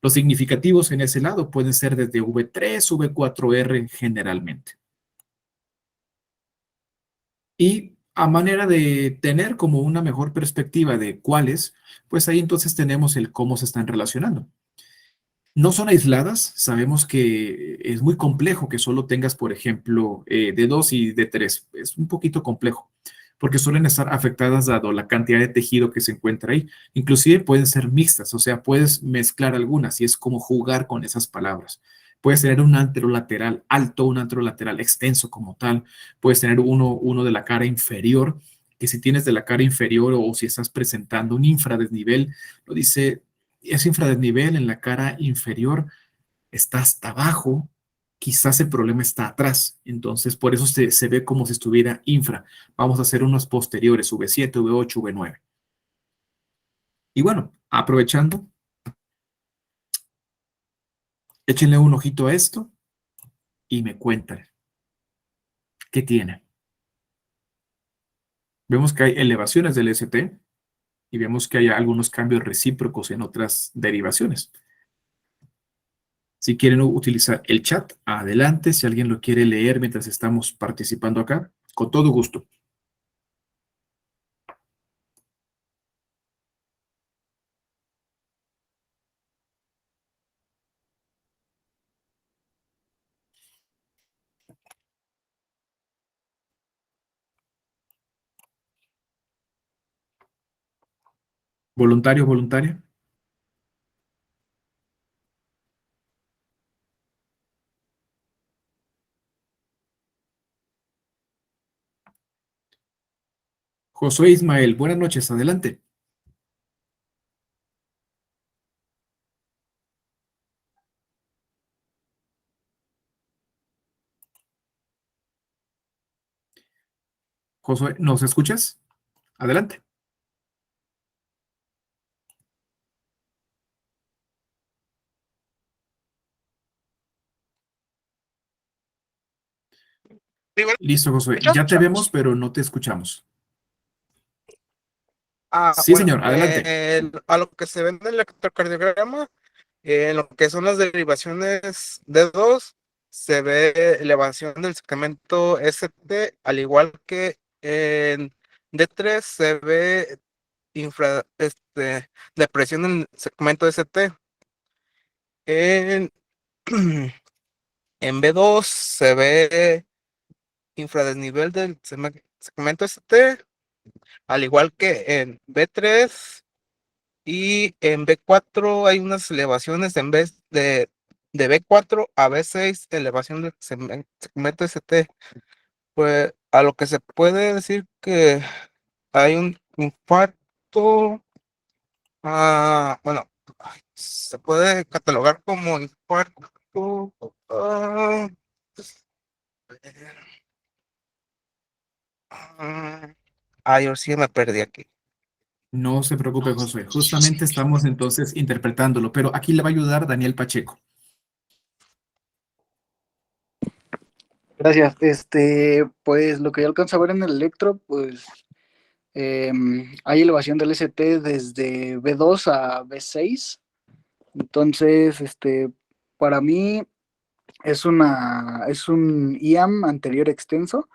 Los significativos en ese lado pueden ser desde V3, V4R generalmente. Y a manera de tener como una mejor perspectiva de cuáles, pues ahí entonces tenemos el cómo se están relacionando. No son aisladas, sabemos que es muy complejo que solo tengas, por ejemplo, de 2 y de 3. Es un poquito complejo, porque suelen estar afectadas dado la cantidad de tejido que se encuentra ahí. Inclusive pueden ser mixtas, o sea, puedes mezclar algunas y es como jugar con esas palabras. Puedes tener un anterolateral alto, un anterolateral extenso como tal. Puedes tener uno de la cara inferior, que si tienes de la cara inferior o si estás presentando un infradesnivel, lo dice ese infradesnivel en la cara inferior está hasta abajo, quizás el problema está atrás, entonces por eso se ve como si estuviera infra. Vamos a hacer unos posteriores, V7, V8, V9. Y bueno, aprovechando, échenle un ojito a esto y me cuentan qué tiene. Vemos que hay elevaciones del ST y vemos que hay algunos cambios recíprocos en otras derivaciones. Si quieren utilizar el chat, adelante. Si alguien lo quiere leer mientras estamos participando acá, con todo gusto. Voluntario, voluntaria. Josué Ismael, buenas noches, adelante. Josué, ¿nos escuchas? Adelante. Sí, bueno, Listo, Josué. ¿me Ya te escuchas? vemos, pero no te escuchamos. Sí, Bueno, señor, adelante. a lo que se ve en el electrocardiograma, en lo que son las derivaciones D2, se ve elevación del segmento ST, al igual que en D3 se ve depresión en el segmento ST. En, en B2 se ve infradesnivel del segmento ST, al igual que en B3. Y en B4 hay unas elevaciones en vez de B4 a B6, elevación del segmento ST. Pues a lo que se puede decir que hay un infarto, bueno, se puede catalogar como infarto. ah, Ay, yo sí me perdí aquí. No se preocupe, Josué. Justamente estamos entonces interpretándolo, pero aquí le va a ayudar Daniel Pacheco. Gracias. Pues lo que yo alcanzo a ver en el electro, pues hay elevación del ST desde B2 a B6. Entonces, para mí es un IAM anterior extenso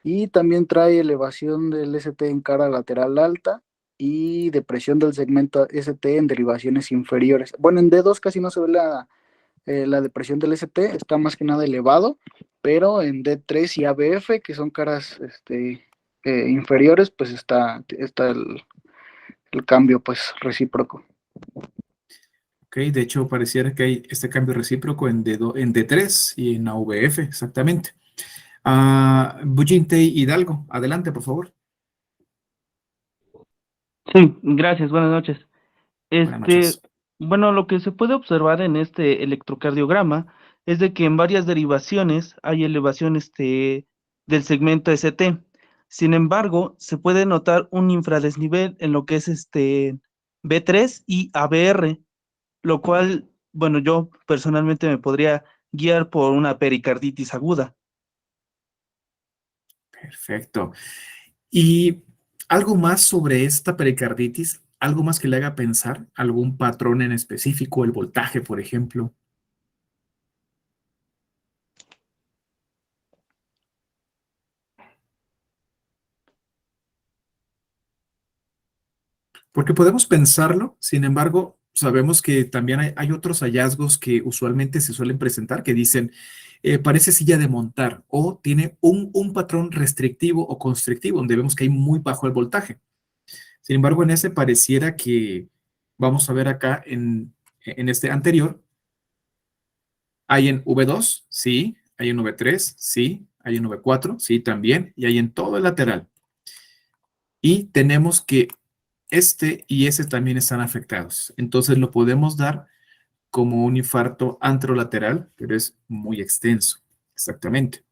y también trae elevación del ST en cara lateral alta y depresión del segmento ST en derivaciones inferiores. Bueno, en D2 casi no se ve la depresión del ST, está más que nada elevado, pero en D3 y ABF, que son caras inferiores, pues está el cambio pues recíproco. Ok, de hecho, pareciera que hay este cambio recíproco en, en D3 y en AVF, exactamente. Bujintei Hidalgo, adelante, por favor. Sí, gracias, buenas noches. Buenas Este, noches. bueno, lo que se puede observar en este electrocardiograma es de que en varias derivaciones hay elevación del segmento ST. Sin embargo, se puede notar un infradesnivel en lo que es B3 y ABR, lo cual, bueno, yo personalmente me podría guiar por una pericarditis aguda. Perfecto. ¿Y algo más sobre esta pericarditis? ¿Algo más que le haga pensar? ¿Algún patrón en específico? ¿El voltaje, por ejemplo? Porque podemos pensarlo, sin embargo, sabemos que también hay otros hallazgos que usualmente se suelen presentar que dicen, parece silla de montar o tiene un patrón restrictivo o constrictivo, donde vemos que hay muy bajo el voltaje. Sin embargo, en ese pareciera que, vamos a ver acá en este anterior, hay en V2, sí, hay en V3, sí, hay en V4, sí, también, y hay en todo el lateral. Y tenemos que este y ese también están afectados. Entonces lo podemos dar como un infarto anterolateral, pero es muy extenso. Exactamente.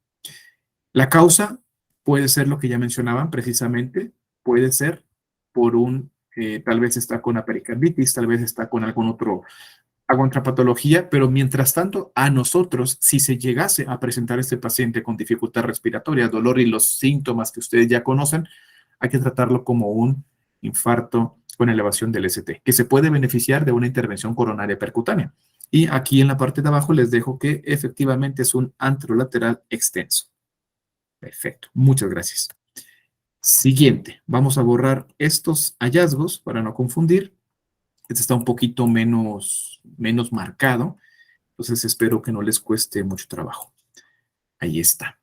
La causa puede ser lo que ya mencionaban precisamente, puede ser por tal vez está con una pericarditis, tal vez está con alguna otra patología, pero mientras tanto, a nosotros, si se llegase a presentar este paciente con dificultad respiratoria, dolor y los síntomas que ustedes ya conocen, hay que tratarlo como un infarto con elevación del ST, que se puede beneficiar de una intervención coronaria percutánea. Y aquí en la parte de abajo les dejo que efectivamente es un anterolateral extenso. Perfecto, muchas gracias. Siguiente, vamos a borrar estos hallazgos para no confundir. Este está un poquito menos marcado, entonces espero que no les cueste mucho trabajo. Ahí está.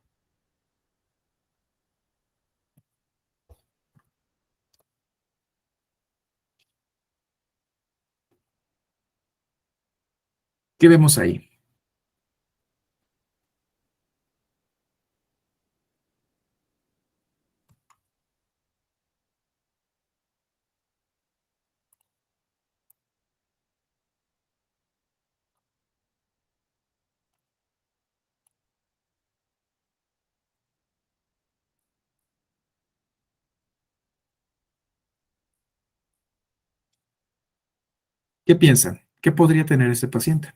¿Qué vemos ahí? ¿Qué piensan? ¿Qué podría tener ese paciente?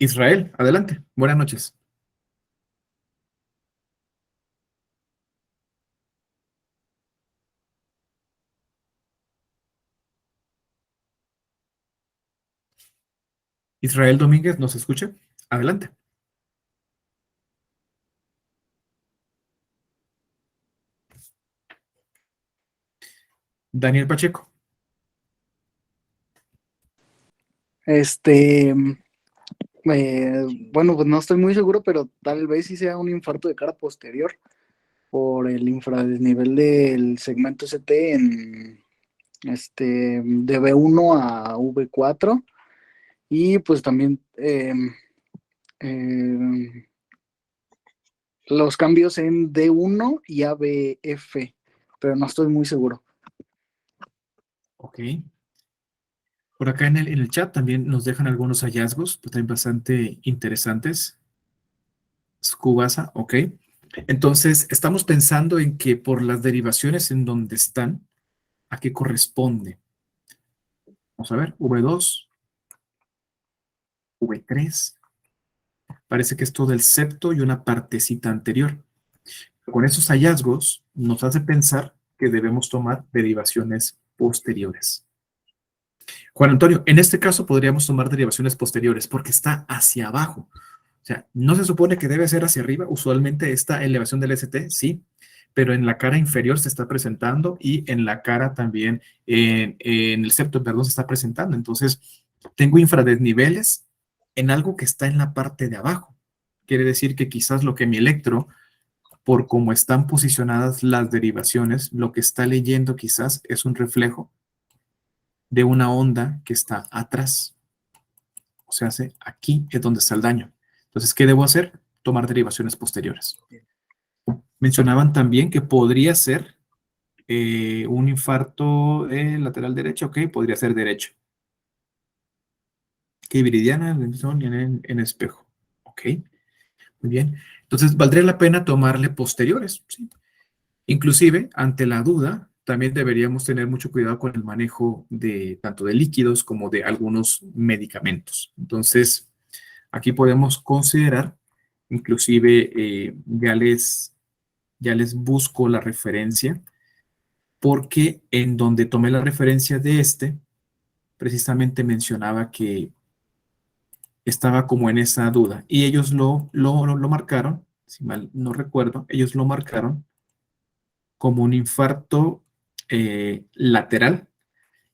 Israel, adelante. Buenas noches. Israel Domínguez, ¿nos escucha? Adelante. Daniel Pacheco. Este, bueno, pues no estoy muy seguro, pero tal vez sí sea un infarto de cara posterior por el infradesnivel del segmento ST de V1 a V4 y pues también eh, los cambios en D1 y ABF, pero no estoy muy seguro. Ok. Por acá en el chat también nos dejan algunos hallazgos, pues también bastante interesantes. Scubasa, ok. Entonces, estamos pensando en que por las derivaciones en donde están, ¿a qué corresponde? Vamos a ver, V2, V3. Parece que es todo el septo y una partecita anterior. Con esos hallazgos nos hace pensar que debemos tomar derivaciones posteriores. Juan Antonio, en este caso podríamos tomar derivaciones posteriores porque está hacia abajo. O sea, no se supone que debe ser hacia arriba. Usualmente esta elevación del ST, sí, pero en la cara inferior se está presentando y en la cara también, en el septo, perdón, se está presentando. Entonces, tengo infradesniveles en algo que está en la parte de abajo. Quiere decir que quizás lo que mi electro, por cómo están posicionadas las derivaciones, lo que está leyendo quizás es un reflejo de una onda que está atrás. O sea, aquí es donde está el daño. Entonces, ¿qué debo hacer? Tomar derivaciones posteriores. Mencionaban también que podría ser un infarto lateral derecho, ok, podría ser derecho. Que viridiana en espejo. Ok, muy bien. Entonces, valdría la pena tomarle posteriores. ¿Sí? Inclusive, ante la duda, también deberíamos tener mucho cuidado con el manejo de tanto de líquidos como de algunos medicamentos. Entonces, aquí podemos considerar, inclusive ya les busco la referencia, porque en donde tomé la referencia de precisamente mencionaba que estaba como en esa duda. Y ellos lo marcaron, si mal no recuerdo, ellos lo marcaron como un infarto lateral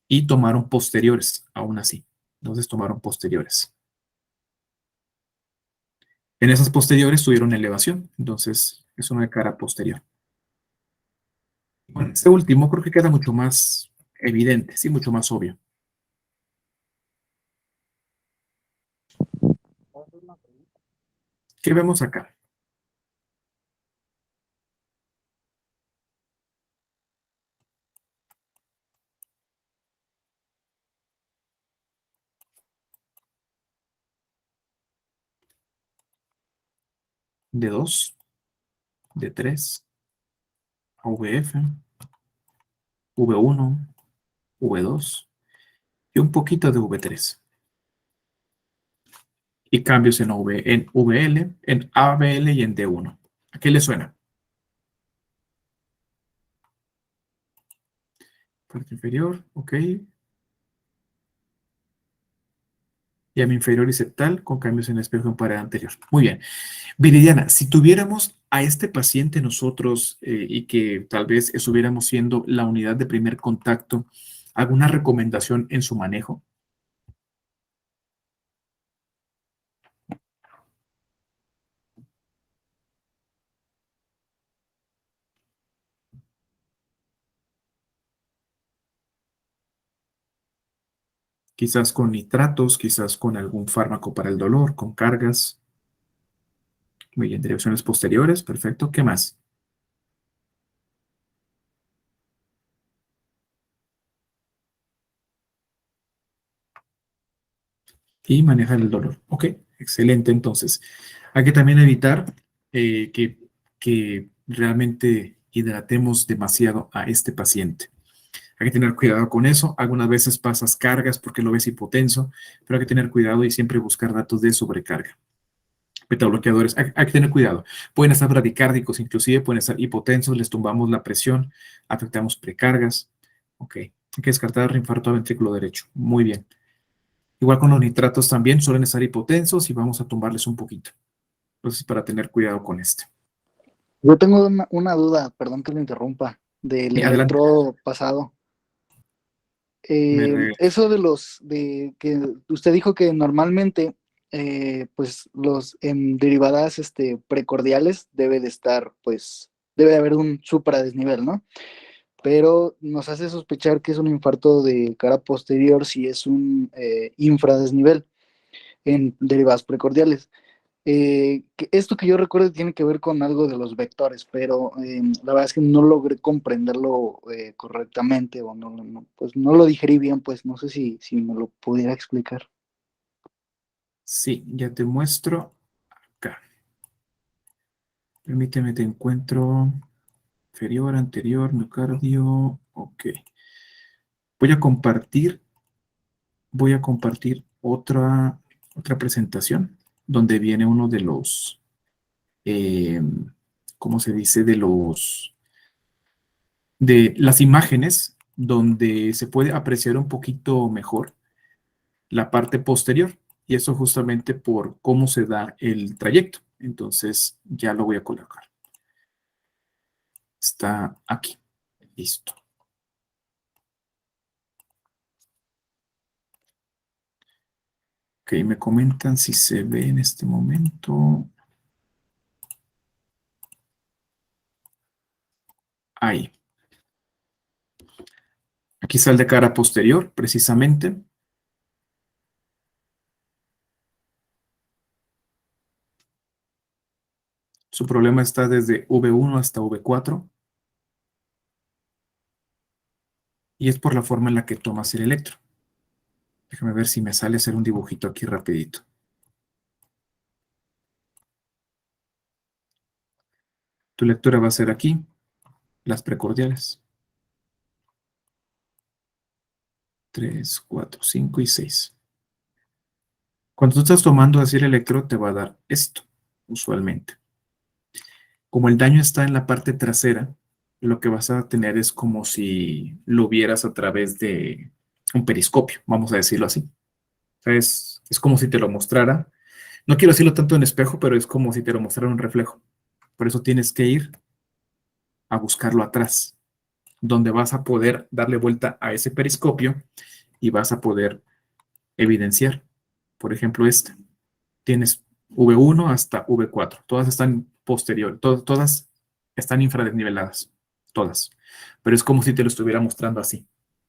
y tomaron posteriores, aún así. Entonces tomaron posteriores. En esas posteriores tuvieron elevación, entonces es una cara posterior. Bueno, este último creo que queda mucho más evidente, sí, mucho más obvio. ¿Qué vemos acá? D2, D3, AVF, V1, V2 y un poquito de V3. Y cambios en VL, en ABL y en D1. ¿A qué le suena? Parte inferior, ok. Llama inferior y septal con cambios en espejo en pared anterior. Muy bien. Viridiana, si tuviéramos a este paciente nosotros y que tal vez estuviéramos siendo la unidad de primer contacto, ¿alguna recomendación en su manejo? Quizás con nitratos, quizás con algún fármaco para el dolor, con cargas. Muy bien, derivaciones posteriores, perfecto. ¿Qué más? Y manejar el dolor. Ok, excelente. Entonces, hay que también evitar que realmente hidratemos demasiado a este paciente. Hay que tener cuidado con eso. Algunas veces pasas cargas porque lo ves hipotenso, pero hay que tener cuidado y siempre buscar datos de sobrecarga. Betabloqueadores, hay que tener cuidado. Pueden estar bradicárdicos, inclusive pueden estar hipotensos, les tumbamos la presión, afectamos precargas. Ok, hay que descartar infarto a ventrículo derecho. Muy bien. Igual con los nitratos también suelen estar hipotensos y vamos a tumbarles un poquito. Entonces, para tener cuidado con este. Yo tengo una duda, perdón que me interrumpa, del Y adelante. electrodo pasado. Me regreso. Eso de que usted dijo que normalmente, pues los en derivadas precordiales debe de estar, pues, debe de haber un supradesnivel, ¿no? Pero nos hace sospechar que es un infarto de cara posterior si es un infradesnivel en derivadas precordiales. Esto que yo recuerdo tiene que ver con algo de los vectores, pero la verdad es que no logré comprenderlo correctamente o pues no lo digerí bien, pues no sé si me lo pudiera explicar. Sí, ya te muestro acá. Permíteme, te encuentro inferior, anterior, miocardio. Ok. Voy a compartir otra presentación donde viene uno de los, eh, ¿cómo se dice? De las imágenes donde se puede apreciar un poquito mejor la parte posterior y eso justamente por cómo se da el trayecto. Entonces ya lo voy a colocar. Está aquí. Listo. Ok, me comentan si se ve en este momento. Ahí. Aquí sale de cara posterior, precisamente. Su problema está desde V1 hasta V4. Y es por la forma en la que tomas el electro. Déjame ver si me sale hacer un dibujito aquí rapidito. Tu lectura va a ser aquí, las precordiales. 3, 4, 5 y 6. Cuando tú estás tomando así el electro, te va a dar esto, usualmente. Como el daño está en la parte trasera, lo que vas a tener es como si lo vieras a través de un periscopio, vamos a decirlo así. O sea, es como si te lo mostrara. No quiero decirlo tanto en espejo, pero es como si te lo mostrara un reflejo. Por eso tienes que ir a buscarlo atrás, donde vas a poder darle vuelta a ese periscopio y vas a poder evidenciar. Por ejemplo, tienes V1 hasta V4, todas están posterior, todas están infradesniveladas, todas. Pero es como si te lo estuviera mostrando así,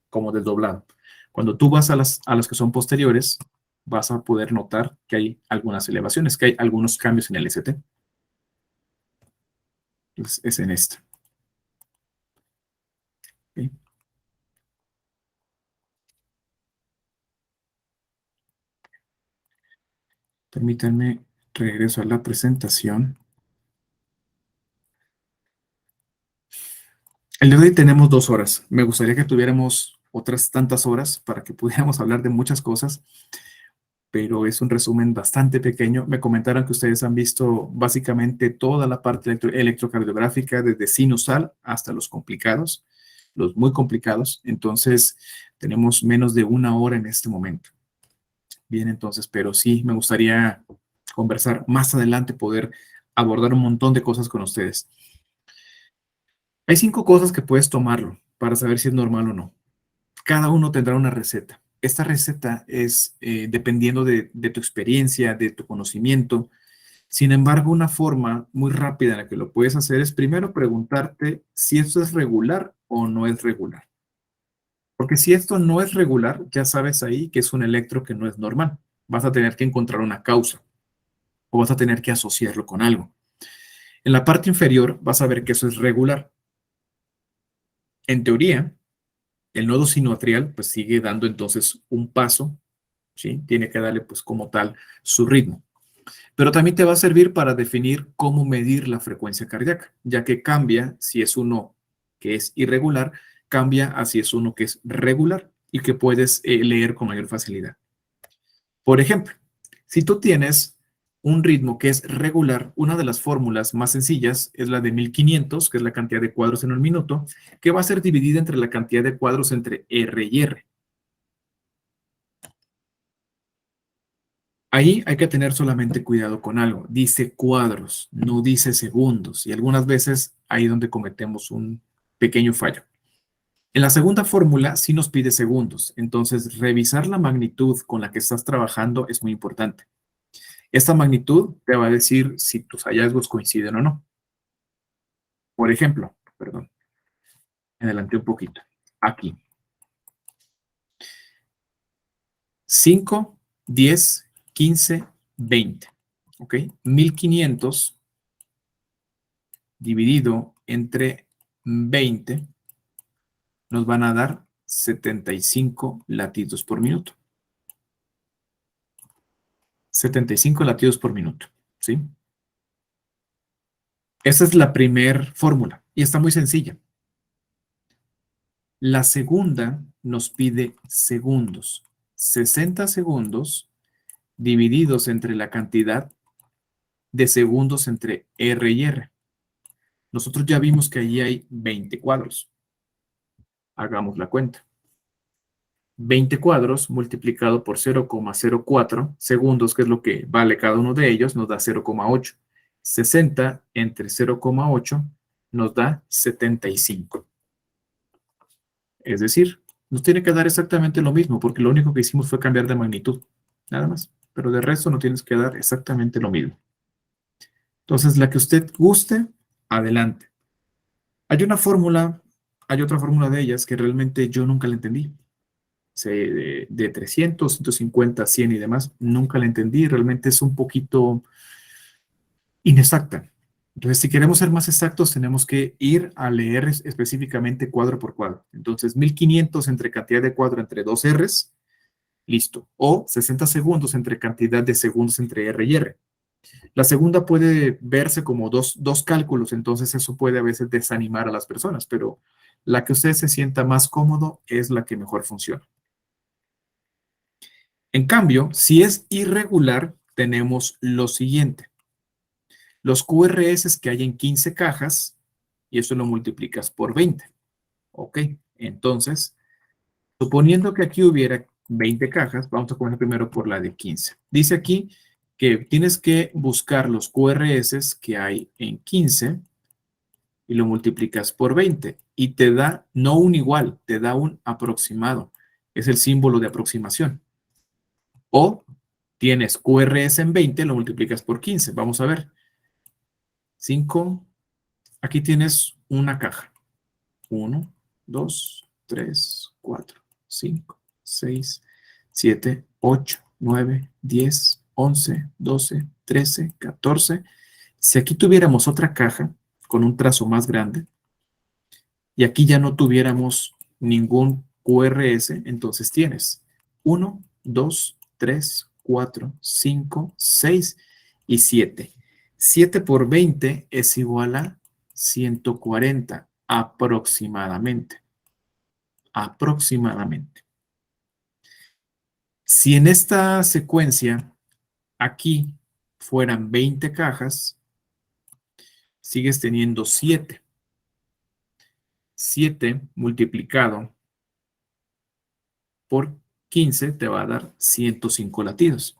como desdoblado. Cuando tú vas a las que son posteriores, vas a poder notar que hay algunas elevaciones, que hay algunos cambios en el ST. Es en esta. ¿Okay? Permítanme, regreso a la presentación. El día de hoy tenemos 2 horas. Me gustaría que tuviéramos otras tantas horas para que pudiéramos hablar de muchas cosas, pero es un resumen bastante pequeño. Me comentaron que ustedes han visto básicamente toda la parte electrocardiográfica, desde sinusal hasta los complicados, los muy complicados. Entonces, tenemos menos de 1 hora en este momento. Bien, entonces, pero sí, me gustaría conversar más adelante, poder abordar un montón de cosas con ustedes. Hay 5 cosas que puedes tomarlo para saber si es normal o no. Cada uno tendrá una receta. Esta receta es dependiendo de tu experiencia, de tu conocimiento. Sin embargo, una forma muy rápida en la que lo puedes hacer es primero preguntarte si esto es regular o no es regular. Porque si esto no es regular, ya sabes ahí que es un electro que no es normal. Vas a tener que encontrar una causa o vas a tener que asociarlo con algo. En la parte inferior vas a ver que eso es regular. En teoría, el nodo sinoatrial pues sigue dando entonces un paso, ¿sí? Tiene que darle pues como tal su ritmo. Pero también te va a servir para definir cómo medir la frecuencia cardíaca, ya que cambia si es uno que es irregular, cambia a si es uno que es regular y que puedes leer con mayor facilidad. Por ejemplo, si tú tienes un ritmo que es regular, una de las fórmulas más sencillas es la de 1500, que es la cantidad de cuadros en un minuto, que va a ser dividida entre la cantidad de cuadros entre R y R. Ahí hay que tener solamente cuidado con algo. Dice cuadros, no dice segundos. Y algunas veces ahí donde cometemos un pequeño fallo. En la segunda fórmula sí nos pide segundos. Entonces, revisar la magnitud con la que estás trabajando es muy importante. Esta magnitud te va a decir si tus hallazgos coinciden o no. Por ejemplo, perdón, me adelanté un poquito. Aquí. 5, 10, 15, 20. ¿Ok? 1500 dividido entre 20 nos van a dar 75 latidos por minuto. 75 latidos por minuto, ¿sí? Esa es la primera fórmula y está muy sencilla. La segunda nos pide segundos. 60 segundos divididos entre la cantidad de segundos entre R y R. Nosotros ya vimos que allí hay 20 cuadros. Hagamos la cuenta. 20 cuadros multiplicado por 0,04 segundos, que es lo que vale cada uno de ellos, nos da 0,8. 60 entre 0,8 nos da 75. Es decir, nos tiene que dar exactamente lo mismo, porque lo único que hicimos fue cambiar de magnitud. Nada más. Pero de resto no tienes que dar exactamente lo mismo. Entonces, la que usted guste, adelante. Hay una fórmula, hay otra fórmula de ellas que realmente yo nunca la entendí. De 300, 150, 100 y demás, nunca la entendí. Realmente es un poquito inexacta. Entonces, si queremos ser más exactos, tenemos que ir a leer específicamente cuadro por cuadro. Entonces, 1500 entre cantidad de cuadro entre dos R's, listo. O 60 segundos entre cantidad de segundos entre R y R. La segunda puede verse como dos cálculos, entonces eso puede a veces desanimar a las personas, pero la que usted se sienta más cómodo es la que mejor funciona. En cambio, si es irregular, tenemos lo siguiente. Los QRS que hay en 15 cajas, y eso lo multiplicas por 20. Ok, entonces, suponiendo que aquí hubiera 20 cajas, vamos a comenzar primero por la de 15. Dice aquí que tienes que buscar los QRS que hay en 15 y lo multiplicas por 20 y te da no un igual, te da un aproximado. Es el símbolo de aproximación. O tienes QRS en 20, lo multiplicas por 15. Vamos a ver. 5. Aquí tienes una caja. 1, 2, 3, 4, 5, 6, 7, 8, 9, 10, 11, 12, 13, 14. Si aquí tuviéramos otra caja con un trazo más grande y aquí ya no tuviéramos ningún QRS, entonces tienes 1, 2, 3, 4, 5, 6 y 7. 7 por 20 es igual a 140 aproximadamente. Aproximadamente. Si en esta secuencia aquí fueran 20 cajas, sigues teniendo 7. 7 multiplicado por 15 te va a dar 105 latidos.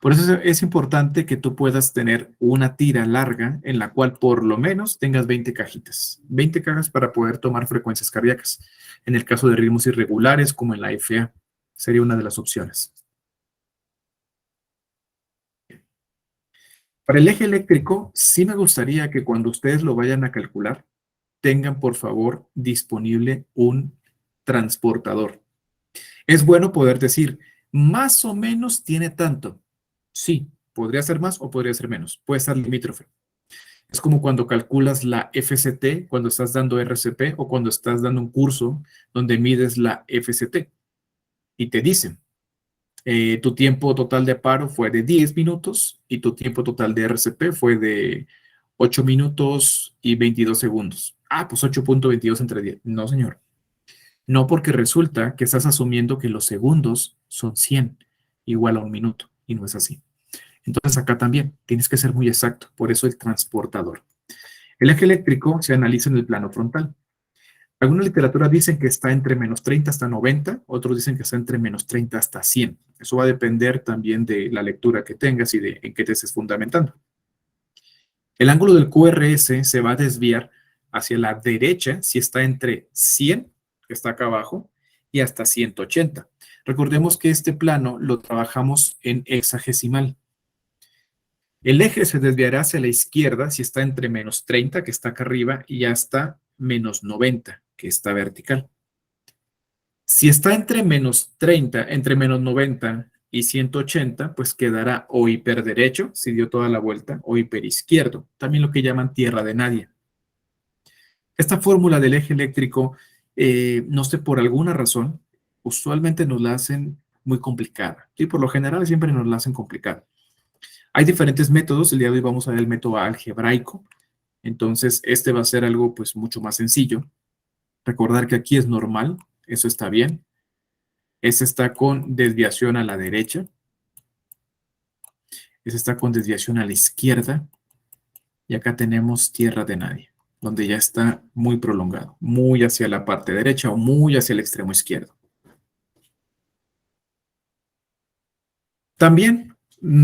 Por eso es importante que tú puedas tener una tira larga en la cual por lo menos tengas 20 cajitas. 20 cajas para poder tomar frecuencias cardíacas. En el caso de ritmos irregulares como en la FA, sería una de las opciones. Para el eje eléctrico, sí me gustaría que cuando ustedes lo vayan a calcular, tengan por favor disponible un transportador. Es bueno poder decir, más o menos tiene tanto. Sí, podría ser más o podría ser menos. Puede estar limítrofe. Es como cuando calculas la FCT, cuando estás dando RCP o cuando estás dando un curso donde mides la FCT. Y te dicen, tu tiempo total de paro fue de 10 minutos y tu tiempo total de RCP fue de 8 minutos y 22 segundos. Ah, pues 8.22 entre 10. No, señor. No, porque resulta que estás asumiendo que los segundos son 100, igual a un minuto, y no es así. Entonces acá también tienes que ser muy exacto, por eso el transportador. El eje eléctrico se analiza en el plano frontal. Alguna literatura dicen que está entre menos 30 hasta 90, otros dicen que está entre menos 30 hasta 100. Eso va a depender también de la lectura que tengas y de en qué te estés fundamentando. El ángulo del QRS se va a desviar hacia la derecha si está entre 100, que está acá abajo, y hasta 180. Recordemos que este plano lo trabajamos en hexagesimal. El eje se desviará hacia la izquierda si está entre menos 30, que está acá arriba, y hasta menos 90, que está vertical. Si está entre menos 30, entre menos 90 y 180, pues quedará o hiperderecho, si dio toda la vuelta, o hiperizquierdo, también lo que llaman tierra de nadie. Esta fórmula del eje eléctrico, no sé, por alguna razón, usualmente nos la hacen muy complicada. Y por lo general siempre nos la hacen complicada. Hay diferentes métodos, el día de hoy vamos a ver el método algebraico, entonces este va a ser algo pues mucho más sencillo. Recordar que aquí es normal, eso está bien. Este está con desviación a la derecha. Este está con desviación a la izquierda. Y acá tenemos tierra de nadie, donde ya está muy prolongado, muy hacia la parte derecha o muy hacia el extremo izquierdo. También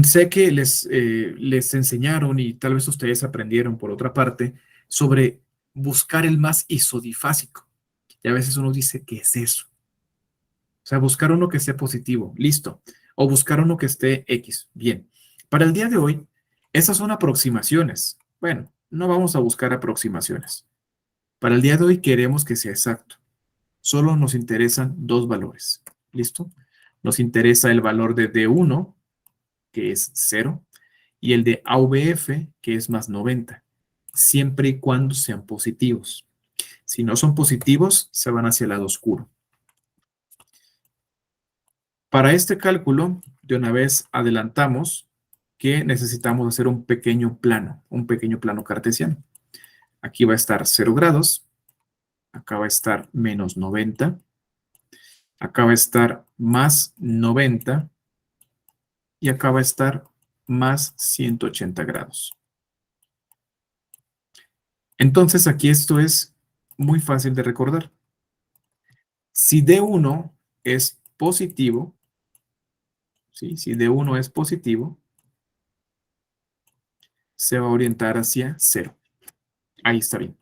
sé que les enseñaron y tal vez ustedes aprendieron por otra parte sobre buscar el más isodifásico. Y a veces uno dice, ¿qué es eso? O sea, buscar uno que esté positivo, listo. O buscar uno que esté X, bien. Para el día de hoy, esas son aproximaciones. Bueno, no vamos a buscar aproximaciones. Para el día de hoy queremos que sea exacto. Solo nos interesan dos valores, ¿listo? Nos interesa el valor de D1, que es 0, y el de AVF, que es más 90, siempre y cuando sean positivos. Si no son positivos, se van hacia el lado oscuro. Para este cálculo, de una vez adelantamos que necesitamos hacer un pequeño plano cartesiano. Aquí va a estar 0 grados, acá va a estar menos 90, acá va a estar más 90 y acá va a estar más 180 grados. Entonces aquí esto es muy fácil de recordar. Si D1 es positivo, ¿sí? Si D1 es positivo, se va a orientar hacia 0. Ahí está bien.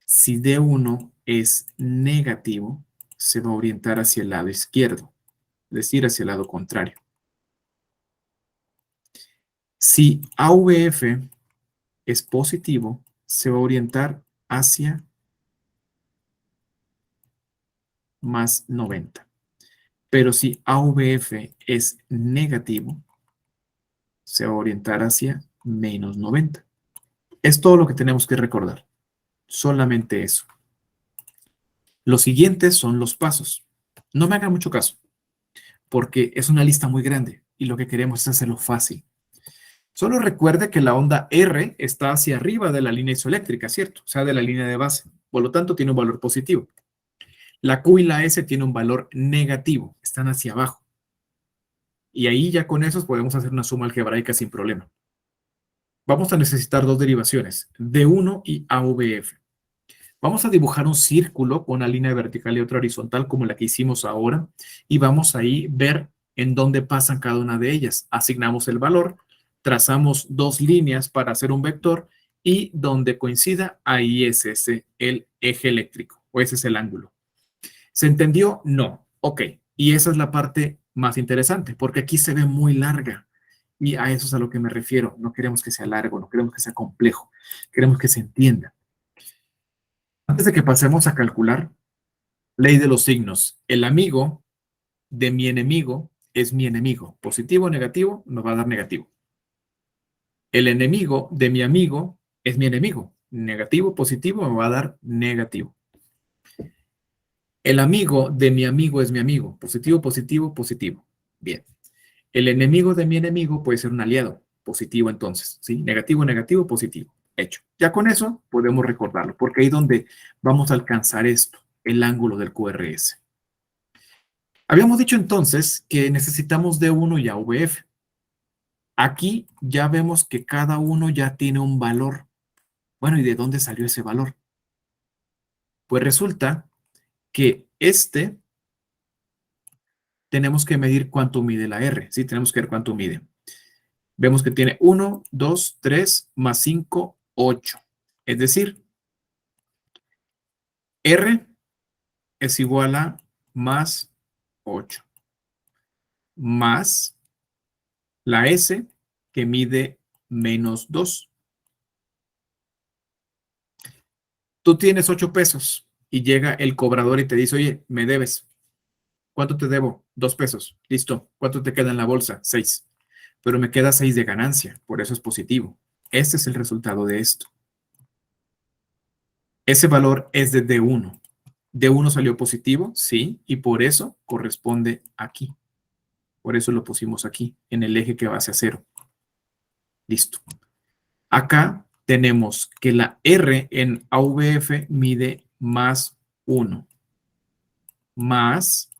Si D1 es negativo, se va a orientar hacia el lado izquierdo, es decir, hacia el lado contrario. Si AVF es positivo, se va a orientar hacia más 90. Pero si AVF es negativo, se va a orientar hacia menos 90. Es todo lo que tenemos que recordar. Solamente eso. Los siguientes son los pasos. No me hagan mucho caso, porque es una lista muy grande y lo que queremos es hacerlo fácil. Solo recuerde que la onda R está hacia arriba de la línea isoeléctrica, ¿cierto? O sea, de la línea de base. Por lo tanto, tiene un valor positivo. La Q y la S tienen un valor negativo. Están hacia abajo. Y ahí ya con esos podemos hacer una suma algebraica sin problema. Vamos a necesitar dos derivaciones, D1 y AVF. Vamos a dibujar un círculo con una línea vertical y otra horizontal como la que hicimos ahora y vamos ahí ver en dónde pasan cada una de ellas. Asignamos el valor, trazamos dos líneas para hacer un vector y donde coincida, ahí es ese el eje eléctrico o ese es el ángulo. ¿Se entendió? No. Ok. Y esa es la parte más interesante porque aquí se ve muy larga. Y a eso es a lo que me refiero. No queremos que sea largo, no queremos que sea complejo. Queremos que se entienda. Antes de que pasemos a calcular, Ley de los signos. El amigo de mi enemigo es mi enemigo. Positivo o negativo, nos va a dar negativo. El enemigo de mi amigo es mi enemigo. Negativo, positivo, me va a dar negativo. El amigo de mi amigo es mi amigo. Positivo, positivo, positivo. Bien. El enemigo de mi enemigo puede ser un aliado. Positivo entonces, ¿sí? Negativo, negativo, positivo. Hecho. Ya con eso podemos recordarlo, porque ahí es donde vamos a alcanzar esto, el ángulo del QRS. Habíamos dicho entonces que necesitamos D1 y AVF. Aquí ya vemos que cada uno ya tiene un valor. Bueno, ¿y de dónde salió ese valor? Pues resulta que tenemos que medir cuánto mide la R, ¿sí? Tenemos que ver cuánto mide. Vemos que tiene 1, 2, 3, más 5, 8. Es decir, R es igual a más 8, más la S que mide menos 2. Tú tienes 8 pesos y llega el cobrador y te dice, oye, me debes. ¿Cuánto te debo? 2 pesos. Listo. ¿Cuánto te queda en la bolsa? 6. Pero me queda 6 de ganancia, por eso es positivo. Este es el resultado de esto. Ese valor es de D1. D1 salió positivo, sí, y por eso corresponde aquí. Por eso lo pusimos aquí, en el eje que va hacia 0. Listo. Acá tenemos que la R en AVF mide más 1, más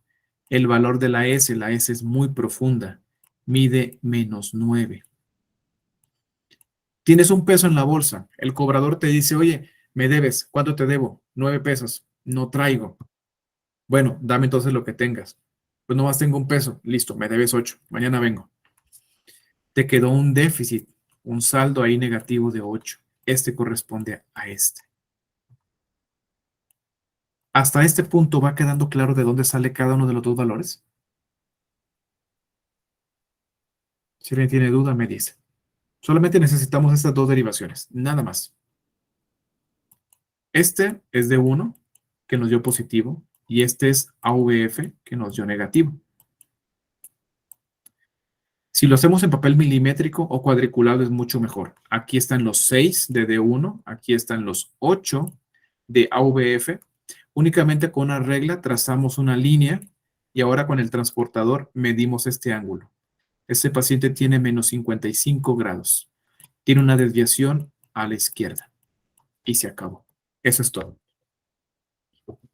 el valor de la S es muy profunda, mide menos 9. Tienes un peso en la bolsa, el cobrador te dice, oye, me debes, ¿cuánto te debo? 9 pesos, no traigo. Bueno, dame entonces lo que tengas. Pues nomás tengo un peso, listo, me debes 8, mañana vengo. Te quedó un déficit, un saldo ahí negativo de 8. Este corresponde a este. Hasta este punto va quedando claro de dónde sale cada uno de los dos valores. Si alguien tiene duda, me dice. Solamente necesitamos estas dos derivaciones, nada más. Este es de 1, que nos dio positivo, y este es AVF, que nos dio negativo. Si lo hacemos en papel milimétrico o cuadriculado es mucho mejor. Aquí están los 6 de D1, aquí están los 8 de AVF. Únicamente con una regla trazamos una línea y ahora con el transportador medimos este ángulo. Este paciente tiene menos 55 grados. Tiene una desviación a la izquierda. Y se acabó. Eso es todo.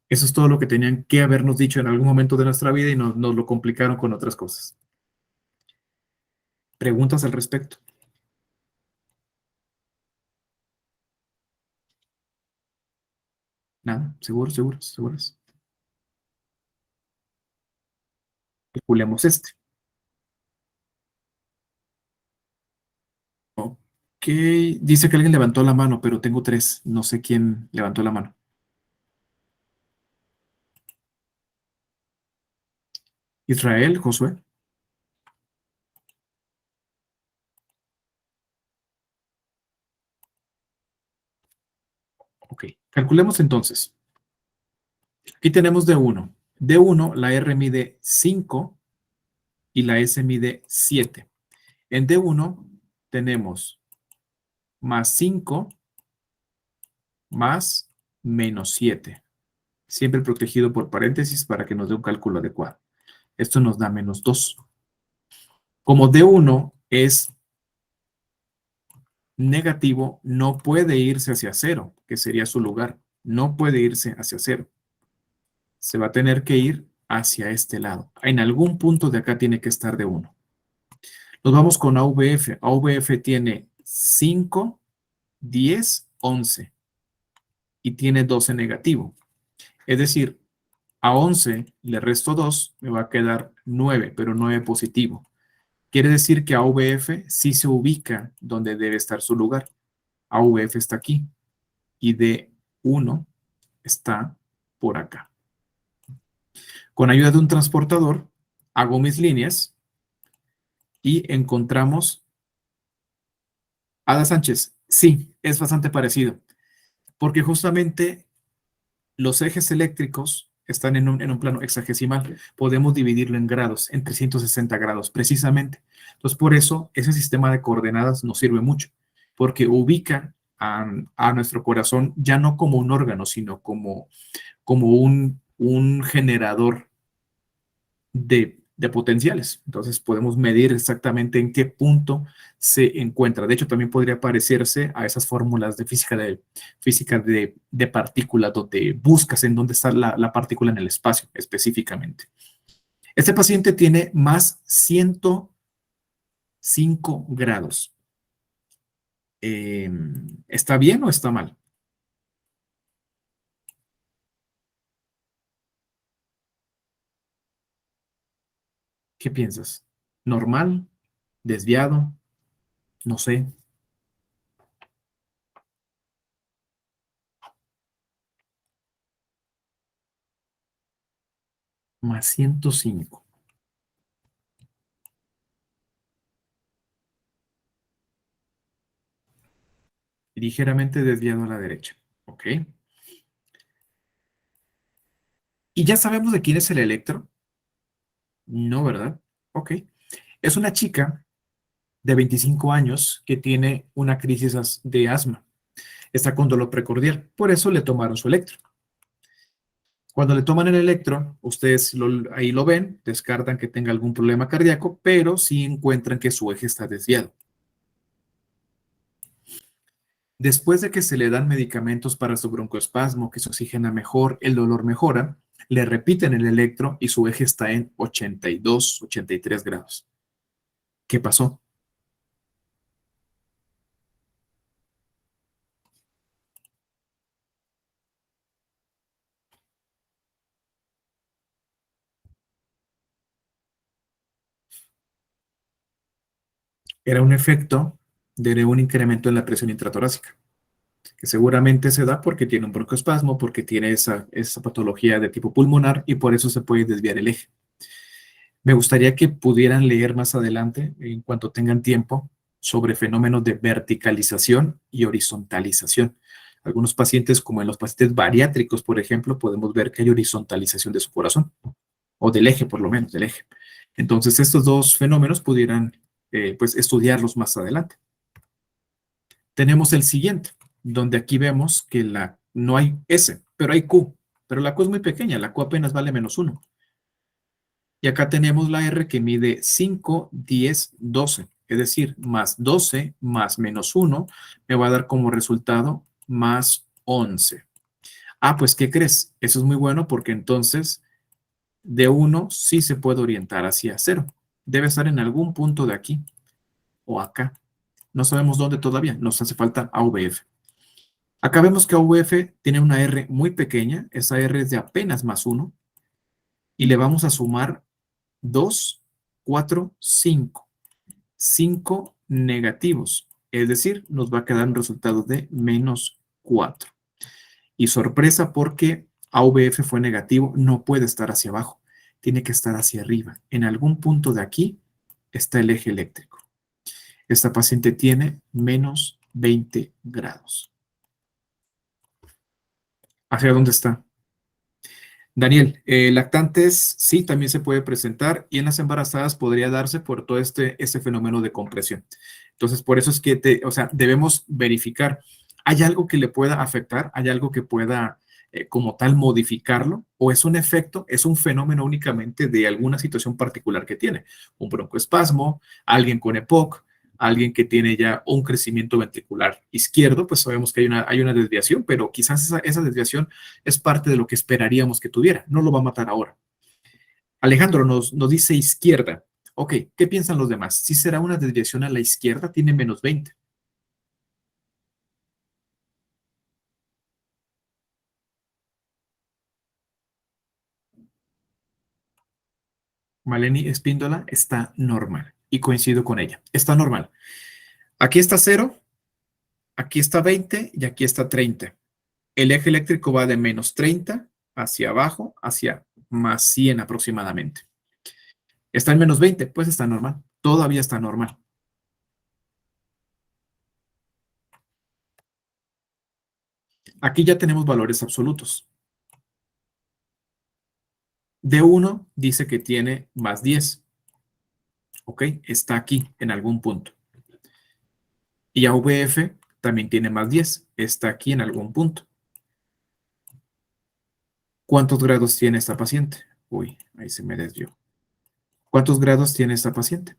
Eso es todo lo que tenían que habernos dicho en algún momento de nuestra vida y nos lo complicaron con otras cosas. ¿Preguntas al respecto? Nada, seguros. Calculemos este. Ok, dice que alguien levantó la mano, pero tengo 3. No sé quién levantó la mano. Israel, Josué. Ok, calculemos entonces. Aquí tenemos D1. D1, la R mide 5 y la S mide 7. En D1 tenemos más 5 más menos 7. Siempre protegido por paréntesis para que nos dé un cálculo adecuado. Esto nos da menos 2. Como D1 es negativo, no puede irse hacia 0, que sería su lugar. No puede irse hacia 0. Se va a tener que ir hacia este lado. En algún punto de acá tiene que estar D1. Nos vamos con AVF. AVF tiene 5, 10, 11 y tiene 12 negativo. Es decir, a 11 le resto 2, me va a quedar 9, pero 9 positivo. Quiere decir que AVF sí se ubica donde debe estar su lugar. AVF está aquí y D1 está por acá. Con ayuda de un transportador, hago mis líneas y encontramos Ada Sánchez. Sí, es bastante parecido, porque justamente los ejes eléctricos están en un plano hexagesimal, podemos dividirlo en grados, en 360 grados, precisamente. Entonces, por eso, ese sistema de coordenadas nos sirve mucho, porque ubica a nuestro corazón ya no como un órgano, sino como un generador de potenciales. Entonces podemos medir exactamente en qué punto se encuentra. De hecho, también podría parecerse a esas fórmulas de física de partículas, donde buscas en dónde está la partícula en el espacio específicamente. Este paciente tiene más 105 grados. ¿Está bien o está mal? ¿Qué piensas? ¿Normal? ¿Desviado? No sé. Más 105. Ligeramente desviado a la derecha. ¿Ok? ¿Y ya sabemos de quién es el electro? No, ¿verdad? Ok. Es una chica de 25 años que tiene una crisis de asma. Está con dolor precordial. Por eso le tomaron su electro. Cuando le toman el electro, ustedes ahí lo ven, descartan que tenga algún problema cardíaco, pero sí encuentran que su eje está desviado. Después de que se le dan medicamentos para su broncoespasmo, que se oxigena mejor, el dolor mejora, le repiten el electro y su eje está en 82, 83 grados. ¿Qué pasó? Era un efecto de un incremento en la presión intratorácica, que seguramente se da porque tiene un broncoespasmo, porque tiene esa patología de tipo pulmonar y por eso se puede desviar el eje. Me gustaría que pudieran leer más adelante, en cuanto tengan tiempo, sobre fenómenos de verticalización y horizontalización. Algunos pacientes, como en los pacientes bariátricos, por ejemplo, podemos ver que hay horizontalización de su corazón, o del eje, por lo menos, del eje. Entonces, estos dos fenómenos pudieran, pues, estudiarlos más adelante. Tenemos el siguiente, donde aquí vemos que no hay S, pero hay Q, pero la Q es muy pequeña, la Q apenas vale -1. Y acá tenemos la R que mide 5, 10, 12, es decir, más 12 más -1 me va a dar como resultado más 11. Ah, pues, ¿qué crees? Eso es muy bueno porque entonces de 1 sí se puede orientar hacia 0. Debe estar en algún punto de aquí o acá. No sabemos dónde todavía, nos hace falta AVF. Acá vemos que AVF tiene una R muy pequeña, esa R es de apenas +1, y le vamos a sumar 2, 4, 5. 5 negativos, es decir, nos va a quedar un resultado de -4. Y sorpresa, porque AVF fue negativo, no puede estar hacia abajo, tiene que estar hacia arriba. En algún punto de aquí está el eje eléctrico. Esta paciente tiene -20 grados. ¿Hacia dónde está? Daniel, lactantes sí también se puede presentar, y en las embarazadas podría darse por todo este fenómeno de compresión. Entonces, por eso es que o sea, debemos verificar, ¿hay algo que le pueda afectar? ¿Hay algo que pueda como tal modificarlo? ¿O es un efecto, es un fenómeno únicamente de alguna situación particular que tiene? Un broncoespasmo, alguien con EPOC, alguien que tiene ya un crecimiento ventricular izquierdo, pues sabemos que hay una desviación, pero quizás esa desviación es parte de lo que esperaríamos que tuviera. No lo va a matar ahora. Alejandro nos dice izquierda. Ok, ¿qué piensan los demás? ¿Sí será una desviación a la izquierda? Tiene -20. Maleni Espíndola está normal, y coincido con ella. Está normal. Aquí está 0, aquí está 20 y aquí está 30. El eje eléctrico va de -30 hacia abajo, hacia +100 aproximadamente. Está en -20, pues está normal. Todavía está normal. Aquí ya tenemos valores absolutos. D1 dice que tiene más 10. ¿Ok? Está aquí en algún punto. Y AVF también tiene más 10. Está aquí en algún punto. ¿Cuántos grados tiene esta paciente? Uy, ahí se me desvió. ¿Cuántos grados tiene esta paciente?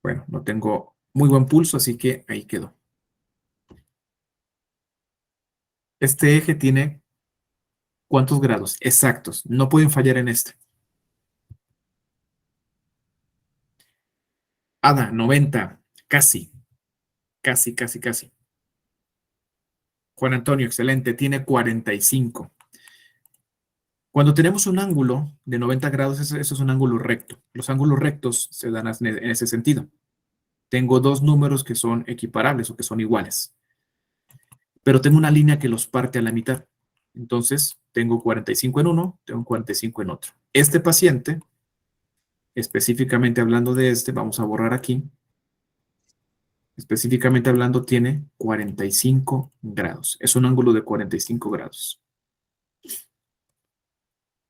Bueno, no tengo muy buen pulso, así que ahí quedó. Este eje tiene ¿cuántos grados? Exactos. No pueden fallar en este. Ada, 90. Casi. Casi, casi, casi. Juan Antonio, excelente. Tiene 45. Cuando tenemos un ángulo de 90 grados, eso es un ángulo recto. Los ángulos rectos se dan en ese sentido. Tengo dos números que son equiparables o que son iguales. Pero tengo una línea que los parte a la mitad. Entonces, tengo 45 en uno, tengo 45 en otro. Este paciente, específicamente hablando de este, vamos a borrar aquí. Específicamente hablando, tiene 45 grados. Es un ángulo de 45 grados.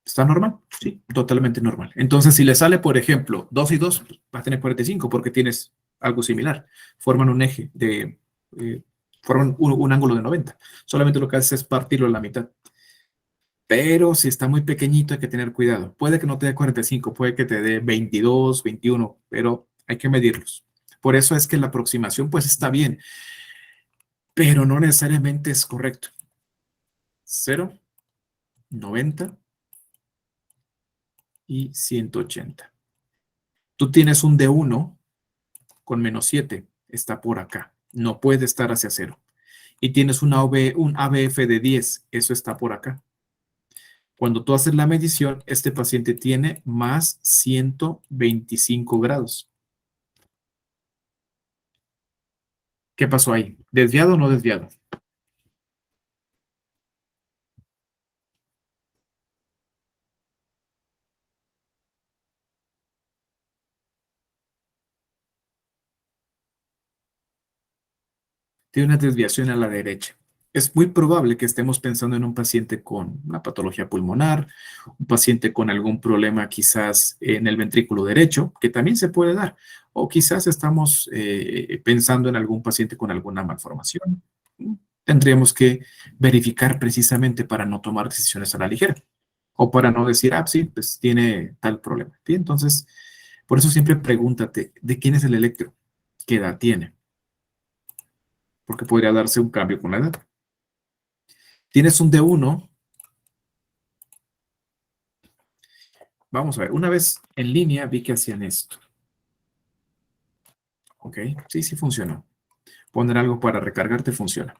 ¿Está normal? Sí, totalmente normal. Entonces, si le sale, por ejemplo, 2 y 2, va a tener 45 porque tienes algo similar. Forman un eje forman un ángulo de 90. Solamente lo que haces es partirlo a la mitad. Pero si está muy pequeñito, hay que tener cuidado. Puede que no te dé 45, puede que te dé 22, 21, pero hay que medirlos. Por eso es que la aproximación, pues está bien, pero no necesariamente es correcto. 0, 90 y 180. Tú tienes un D1 con menos 7, está por acá. No puede estar hacia 0. Y tienes un ABF de 10, eso está por acá. Cuando tú haces la medición, este paciente tiene más 125 grados. ¿Qué pasó ahí? ¿Desviado o no desviado? Tiene una desviación a la derecha. Es muy probable que estemos pensando en un paciente con una patología pulmonar, un paciente con algún problema quizás en el ventrículo derecho, que también se puede dar, o quizás estamos pensando en algún paciente con alguna malformación. Tendríamos que verificar precisamente para no tomar decisiones a la ligera, o para no decir, ah, sí, pues tiene tal problema. ¿Sí? Entonces, por eso siempre pregúntate, ¿de quién es el electro? ¿Qué edad tiene? Porque podría darse un cambio con la edad. Tienes un D1. Vamos a ver, una vez en línea vi que hacían esto. Ok, sí, sí funcionó. Poner algo para recargarte funciona.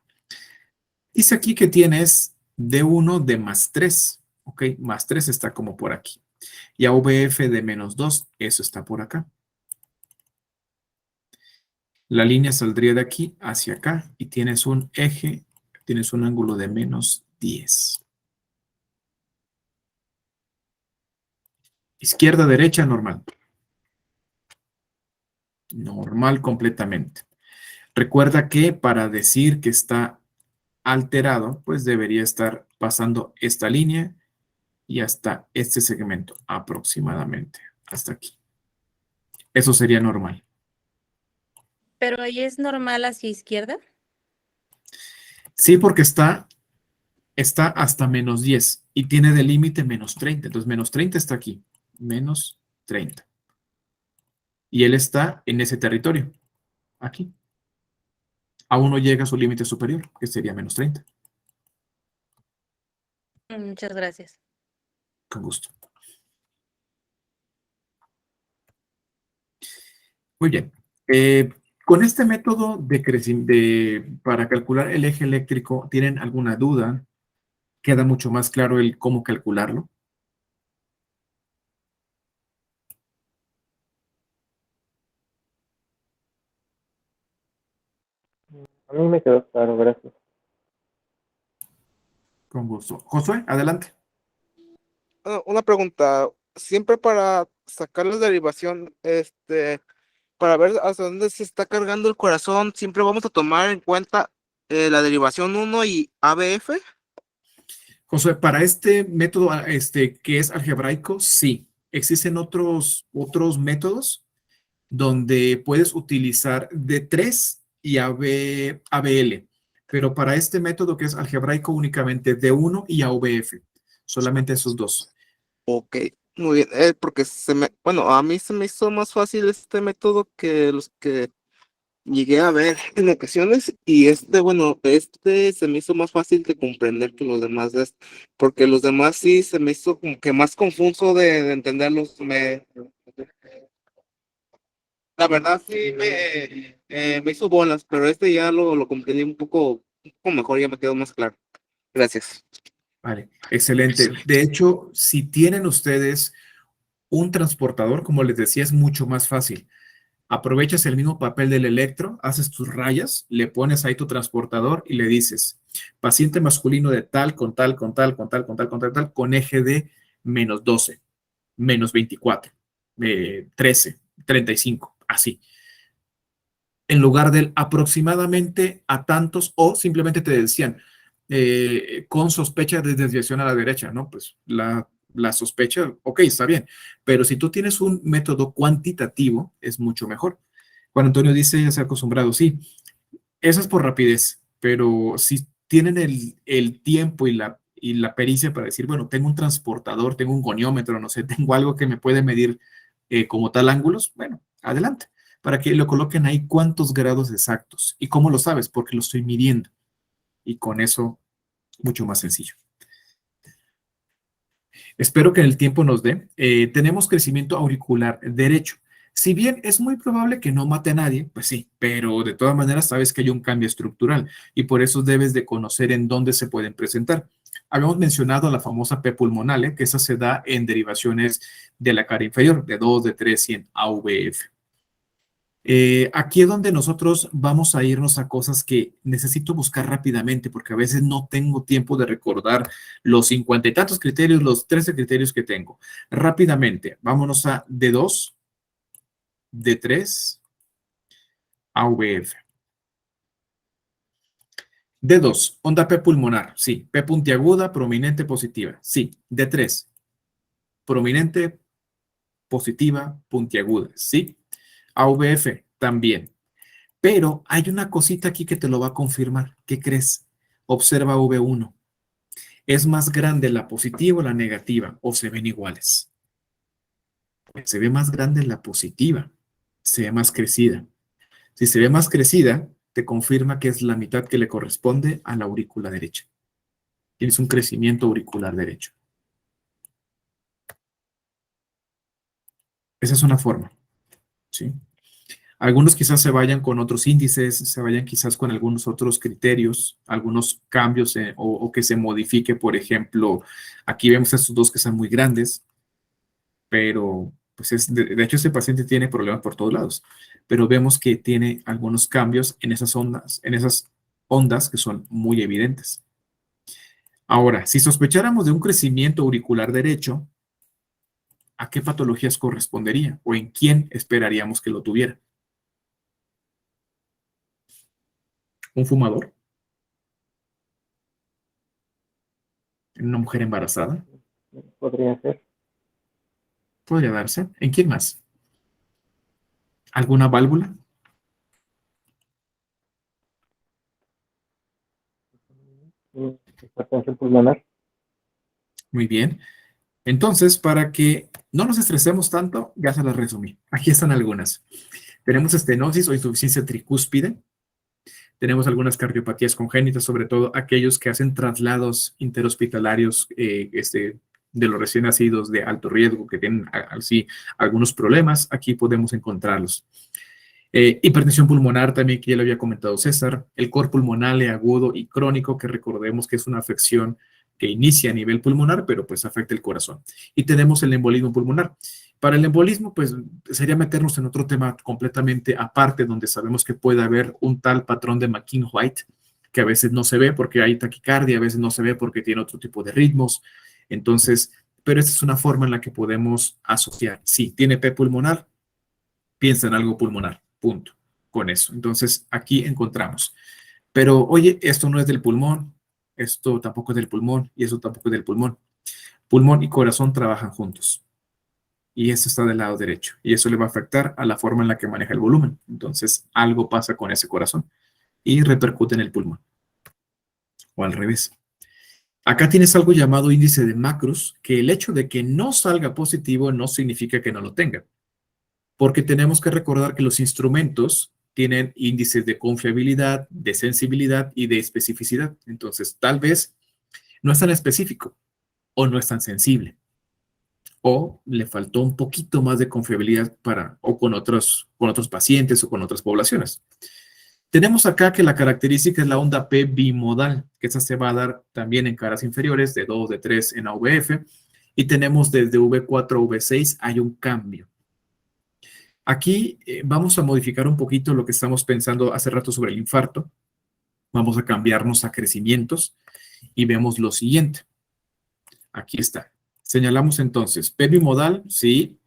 Dice aquí que tienes D1 de más 3. Ok, más 3 está como por aquí. Y AVF de menos 2, eso está por acá. La línea saldría de aquí hacia acá y tienes un eje, tienes un ángulo de menos 10. Izquierda, derecha, normal. Normal completamente. Recuerda que para decir que está alterado, pues debería estar pasando esta línea y hasta este segmento aproximadamente, hasta aquí. Eso sería normal. Pero ahí es normal hacia izquierda. Sí, porque está hasta menos 10 y tiene de límite menos 30. Entonces, menos 30 está aquí, menos 30. Y él está en ese territorio, aquí. Aún no llega a su límite superior, que sería menos 30. Muchas gracias. Con gusto. Muy bien. Con este método para calcular el eje eléctrico, ¿tienen alguna duda? ¿Queda mucho más claro el cómo calcularlo? A mí me quedó claro, gracias. Con gusto. Josué, adelante. Una pregunta. Siempre para sacar la derivación, para ver hasta dónde se está cargando el corazón, siempre vamos a tomar en cuenta la derivación 1 y ABF. Josué, para este método que es algebraico, sí. Existen otros métodos donde puedes utilizar D3 y ABL, pero para este método que es algebraico únicamente D1 y AVF, solamente esos dos. Ok, muy bien. Porque bueno, a mí se me hizo más fácil este método que los que llegué a ver en ocasiones, y bueno, se me hizo más fácil de comprender que los demás, porque los demás sí se me hizo como que más confuso de entenderlos. La verdad sí me hizo bolas, pero ya lo comprendí un poco mejor, ya me quedó más claro. Gracias. Vale, excelente. De hecho, si tienen ustedes un transportador, como les decía, es mucho más fácil. Aprovechas el mismo papel del electro, haces tus rayas, le pones ahí tu transportador y le dices, paciente masculino de tal, con tal, con tal, con tal, con tal, con tal, tal, con eje de -12, -24, 13, 35, así. En lugar del aproximadamente a tantos, o simplemente te decían, con sospecha de desviación a la derecha, ¿no? Pues la sospecha, ok, está bien, pero si tú tienes un método cuantitativo, es mucho mejor. Juan Antonio dice, ya se ha acostumbrado, sí, eso es por rapidez, pero si tienen el tiempo y la pericia para decir, bueno, tengo un transportador, tengo un goniómetro, no sé, tengo algo que me puede medir como tal ángulos, bueno, adelante, para que lo coloquen ahí cuántos grados exactos. ¿Y cómo lo sabes? Porque lo estoy midiendo. Y con eso, mucho más sencillo. Espero que el tiempo nos dé. Tenemos crecimiento auricular derecho. Si bien es muy probable que no mate a nadie, pues sí, pero de todas maneras sabes que hay un cambio estructural y por eso debes de conocer en dónde se pueden presentar. Habíamos mencionado la famosa P pulmonale, que esa se da en derivaciones de la cara inferior, de 2, de 3 y en AVF. Aquí es donde nosotros vamos a irnos a cosas que necesito buscar rápidamente porque a veces no tengo tiempo de recordar los 50 y tantos criterios, los 13 criterios que tengo. Rápidamente, vámonos a D2, D3, AVF. D2, onda P pulmonar, sí. P puntiaguda, prominente, positiva, sí. D3, prominente, positiva, puntiaguda, sí. AVF, también. Pero hay una cosita aquí que te lo va a confirmar. ¿Qué crees? Observa V1. ¿Es más grande la positiva o la negativa? ¿O se ven iguales? Se ve más grande la positiva. Se ve más crecida. Si se ve más crecida, te confirma que es la mitad que le corresponde a la aurícula derecha. Tienes un crecimiento auricular derecho. Esa es una forma. ¿Sí? Algunos quizás se vayan con otros índices, se vayan quizás con algunos otros criterios, algunos cambios o que se modifique. Por ejemplo, aquí vemos estos dos que son muy grandes, pero pues de hecho este paciente tiene problemas por todos lados, pero vemos que tiene algunos cambios en esas ondas que son muy evidentes. Ahora, si sospecháramos de un crecimiento auricular derecho, ¿a qué patologías correspondería o en quién esperaríamos que lo tuviera? ¿Un fumador? ¿En una mujer embarazada? Podría ser. Podría darse. ¿En quién más? ¿Alguna válvula? Hipertensión pulmonar. Muy bien. Entonces, para que no nos estresemos tanto, ya se las resumí. Aquí están algunas. Tenemos estenosis o insuficiencia tricúspide. Tenemos algunas cardiopatías congénitas, sobre todo aquellos que hacen traslados interhospitalarios de los recién nacidos de alto riesgo, que tienen así algunos problemas. Aquí podemos encontrarlos. Hipertensión pulmonar también, que ya lo había comentado César. El cor pulmonale agudo y crónico, que recordemos que es una afección que inicia a nivel pulmonar, pero pues afecta el corazón. Y tenemos el embolismo pulmonar. Para el embolismo, pues sería meternos en otro tema completamente aparte, donde sabemos que puede haber un tal patrón de McKean-White, que a veces no se ve porque hay taquicardia, a veces no se ve porque tiene otro tipo de ritmos. Entonces, pero esta es una forma en la que podemos asociar. Sí, tiene P pulmonar, piensa en algo pulmonar, punto, con eso. Entonces, aquí encontramos. Pero, oye, esto no es del pulmón, esto tampoco es del pulmón y eso tampoco es del pulmón. Pulmón y corazón trabajan juntos y eso está del lado derecho y eso le va a afectar a la forma en la que maneja el volumen. Entonces, algo pasa con ese corazón y repercute en el pulmón o al revés. Acá tienes algo llamado índice de Macrus, que el hecho de que no salga positivo no significa que no lo tenga, porque tenemos que recordar que los instrumentos tienen índices de confiabilidad, de sensibilidad y de especificidad. Entonces, tal vez no es tan específico o no es tan sensible o le faltó un poquito más de confiabilidad o con otros pacientes o con otras poblaciones. Tenemos acá que la característica es la onda P bimodal, que esa se va a dar también en caras inferiores de 2, de 3 en AVF, y tenemos desde V4 a V6 hay un cambio. Aquí vamos a modificar un poquito lo que estamos pensando hace rato sobre el infarto. Vamos a cambiarnos a crecimientos y vemos lo siguiente. Aquí está. Señalamos entonces P bimodal, sí,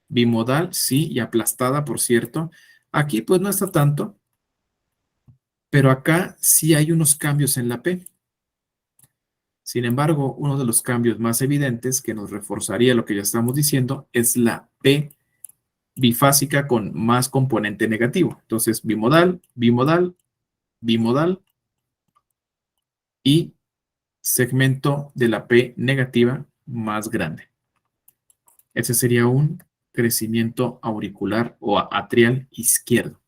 y aplastada, por cierto. Aquí pues no está tanto, pero acá sí hay unos cambios en la P. Sin embargo, uno de los cambios más evidentes que nos reforzaría lo que ya estamos diciendo es la P bifásica con más componente negativo. Entonces, bimodal, bimodal, bimodal y segmento de la P negativa más grande. Ese sería un crecimiento auricular o atrial izquierdo.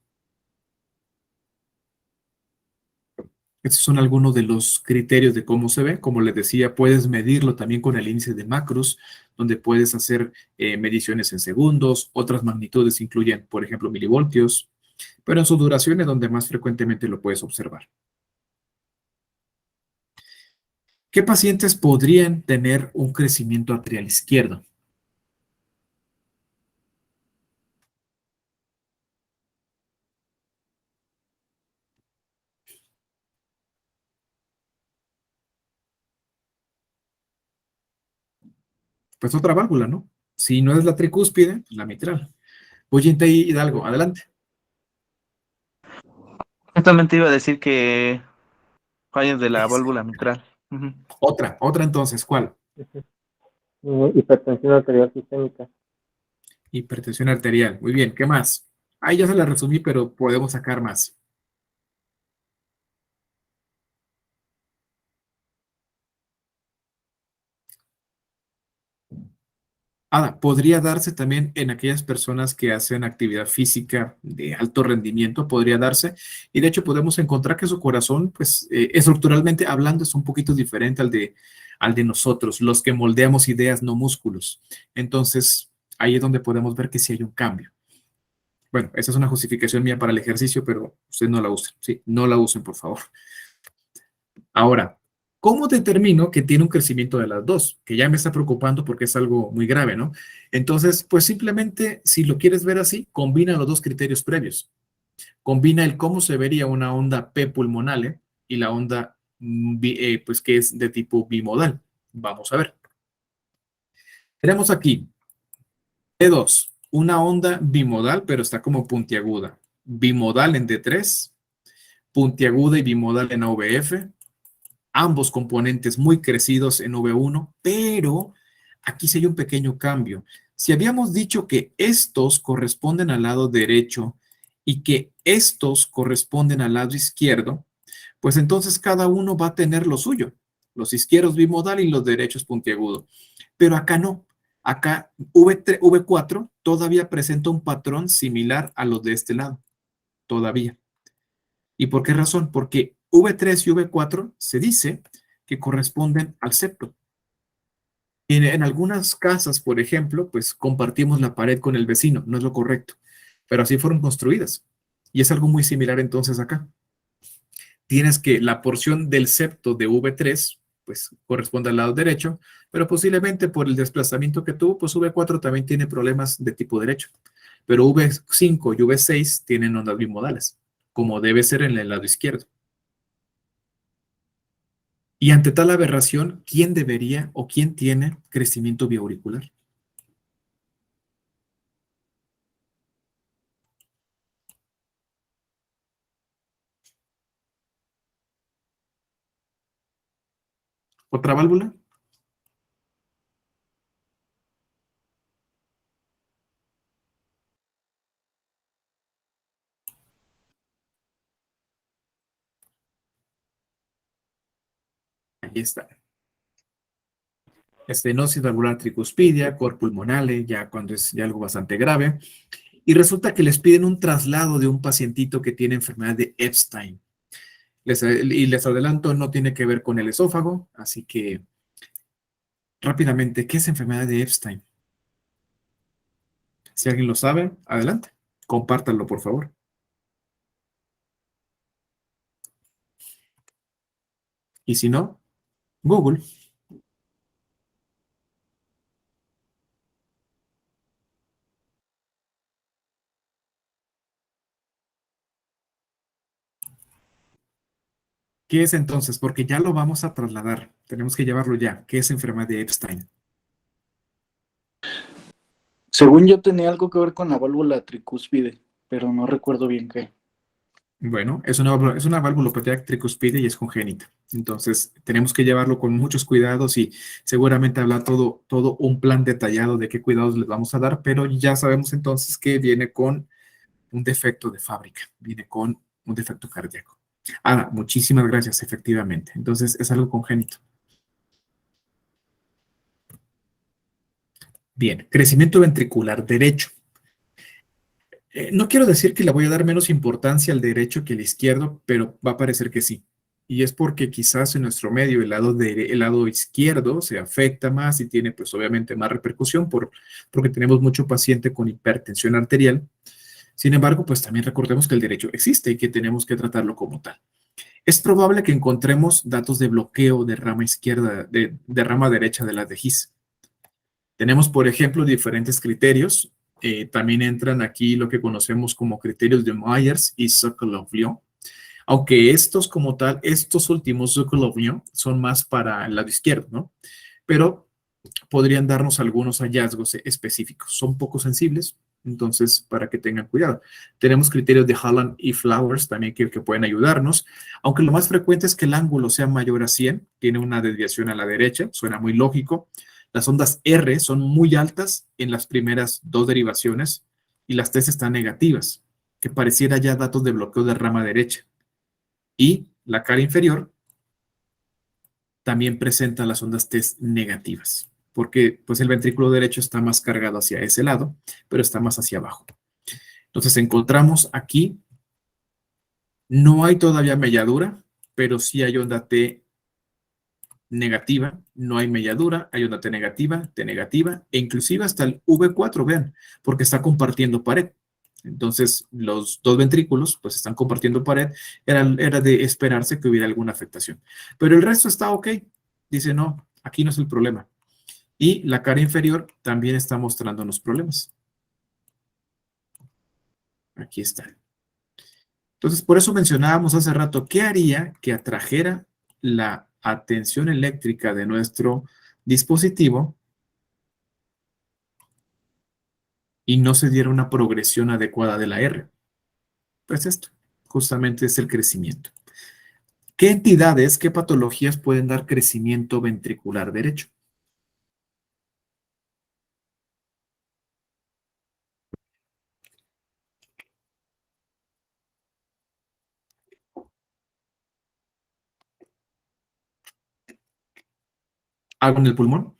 Estos son algunos de los criterios de cómo se ve. Como les decía, puedes medirlo también con el índice de Macrus, donde puedes hacer mediciones en segundos. Otras magnitudes incluyen, por ejemplo, milivoltios, pero en su duración es donde más frecuentemente lo puedes observar. ¿Qué pacientes podrían tener un crecimiento atrial izquierdo? Pues otra válvula, ¿no? Si no es la tricúspide, la mitral. Oyente Hidalgo, adelante. Justamente iba a decir que fallas de la válvula mitral. Ujú. Otra entonces, ¿cuál? Hipertensión arterial sistémica. Hipertensión arterial. Muy bien, ¿qué más? Ahí ya se la resumí, pero podemos sacar más. Ada, podría darse también en aquellas personas que hacen actividad física de alto rendimiento, podría darse, y de hecho podemos encontrar que su corazón, pues estructuralmente hablando, es un poquito diferente al de nosotros, los que moldeamos ideas, no músculos. Entonces, ahí es donde podemos ver que sí hay un cambio. Bueno, esa es una justificación mía para el ejercicio, pero ustedes no la usen, ¿sí? No la usen, por favor. Ahora, ¿cómo determino que tiene un crecimiento de las dos? Que ya me está preocupando porque es algo muy grave, ¿no? Entonces, pues simplemente, si lo quieres ver así, combina los dos criterios previos. Combina el cómo se vería una onda P pulmonale y la onda, pues que es de tipo bimodal. Vamos a ver. Tenemos aquí D2, una onda bimodal, pero está como puntiaguda. Bimodal en D3, puntiaguda y bimodal en AVF, ambos componentes muy crecidos en V1, pero aquí sí hay un pequeño cambio. Si habíamos dicho que estos corresponden al lado derecho y que estos corresponden al lado izquierdo, pues entonces cada uno va a tener lo suyo. Los izquierdos bimodal y los derechos puntiagudo. Pero acá no. Acá V4 todavía presenta un patrón similar a los de este lado. Todavía. ¿Y por qué razón? Porque V3 y V4 se dice que corresponden al septo. En algunas casas, por ejemplo, pues compartimos la pared con el vecino, no es lo correcto, pero así fueron construidas. Y es algo muy similar entonces acá. Tienes que la porción del septo de V3, pues corresponde al lado derecho, pero posiblemente por el desplazamiento que tuvo, pues V4 también tiene problemas de tipo derecho. Pero V5 y V6 tienen ondas bimodales, como debe ser en el lado izquierdo. Y ante tal aberración, ¿quién debería o quién tiene crecimiento biauricular? ¿Otra válvula? Ahí está. Estenosis valvular tricuspidia, cor pulmonale, ya cuando es ya algo bastante grave. Y resulta que les piden un traslado de un pacientito que tiene enfermedad de Epstein. Y les adelanto, no tiene que ver con el esófago, así que rápidamente, ¿qué es enfermedad de Epstein? Si alguien lo sabe, adelante, compártanlo, por favor. Y si no, Google. ¿Qué es entonces? Porque ya lo vamos a trasladar. Tenemos que llevarlo ya. ¿Qué es enfermedad de Epstein? Según yo tenía algo que ver con la válvula tricúspide, pero no recuerdo bien qué. Bueno, es una valvulopatía tricuspide y es congénita. Entonces, tenemos que llevarlo con muchos cuidados y seguramente habla todo un plan detallado de qué cuidados les vamos a dar, pero ya sabemos entonces que viene con un defecto de fábrica, viene con un defecto cardíaco. Ah, muchísimas gracias, efectivamente. Entonces, es algo congénito. Bien, crecimiento ventricular derecho. No quiero decir que le voy a dar menos importancia al derecho que al izquierdo, pero va a parecer que sí. Y es porque quizás en nuestro medio el lado izquierdo se afecta más y tiene pues obviamente más repercusión porque tenemos mucho paciente con hipertensión arterial. Sin embargo, pues también recordemos que el derecho existe y que tenemos que tratarlo como tal. Es probable que encontremos datos de bloqueo de rama izquierda, de rama derecha de la de His. Tenemos, por ejemplo, diferentes criterios. También entran aquí lo que conocemos como criterios de Myers y Sokolov-Lyon. Aunque estos como tal, estos últimos Sokolov-Lyon son más para el lado izquierdo, ¿no? Pero podrían darnos algunos hallazgos específicos. Son poco sensibles, entonces para que tengan cuidado. Tenemos criterios de Holland y Flowers también que pueden ayudarnos, aunque lo más frecuente es que el ángulo sea mayor a 100, tiene una desviación a la derecha, suena muy lógico. Las ondas R son muy altas en las primeras dos derivaciones y las T están negativas, que pareciera ya datos de bloqueo de rama derecha. Y la cara inferior también presenta las ondas T negativas, porque pues el ventrículo derecho está más cargado hacia ese lado, pero está más hacia abajo. Entonces encontramos aquí, no hay todavía melladura, pero sí hay onda T negativa, no hay melladura, hay onda T negativa, e inclusive hasta el V4, vean, porque está compartiendo pared. Entonces, los dos ventrículos, pues están compartiendo pared, era de esperarse que hubiera alguna afectación. Pero el resto está ok. Dice, no, aquí no es el problema. Y la cara inferior también está mostrándonos problemas. Aquí está. Entonces, por eso mencionábamos hace rato, ¿qué haría que atrajera la atención eléctrica de nuestro dispositivo y no se diera una progresión adecuada de la R? Pues esto, justamente es el crecimiento. ¿Qué entidades, qué patologías pueden dar crecimiento ventricular derecho? ¿Algo en el pulmón?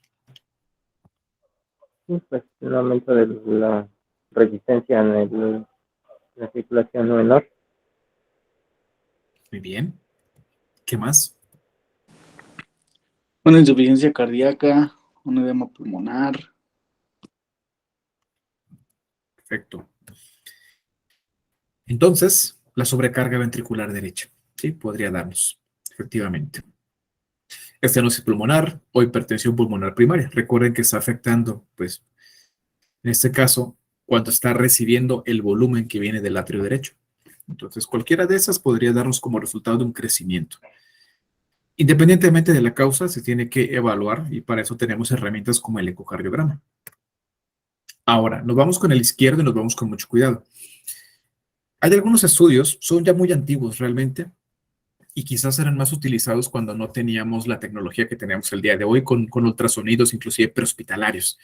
Sí, pues un aumento de la resistencia la circulación menor. Muy bien. ¿Qué más? Una insuficiencia cardíaca, un edema pulmonar. Perfecto. Entonces, la sobrecarga ventricular derecha, ¿sí? Podría darnos, efectivamente. Estenosis pulmonar o hipertensión pulmonar primaria. Recuerden que está afectando, pues, en este caso, cuando está recibiendo el volumen que viene del atrio derecho. Entonces, cualquiera de esas podría darnos como resultado de un crecimiento. Independientemente de la causa, se tiene que evaluar y para eso tenemos herramientas como el ecocardiograma. Ahora, nos vamos con el izquierdo y nos vamos con mucho cuidado. Hay algunos estudios, son ya muy antiguos realmente, y quizás eran más utilizados cuando no teníamos la tecnología que tenemos el día de hoy con ultrasonidos, inclusive prehospitalarios,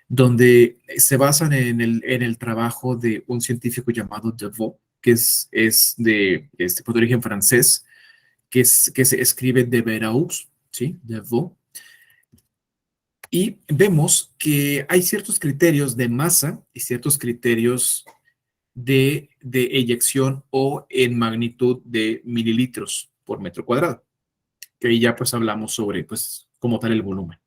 donde se basan en el trabajo de un científico llamado Deveau, que es de pues, de origen francés, que se escribe de Veraux, ¿sí? Deveau. Y vemos que hay ciertos criterios de masa y ciertos criterios de eyección o en magnitud de mililitros por metro cuadrado, que ahí ya pues hablamos sobre pues como tal el volumen.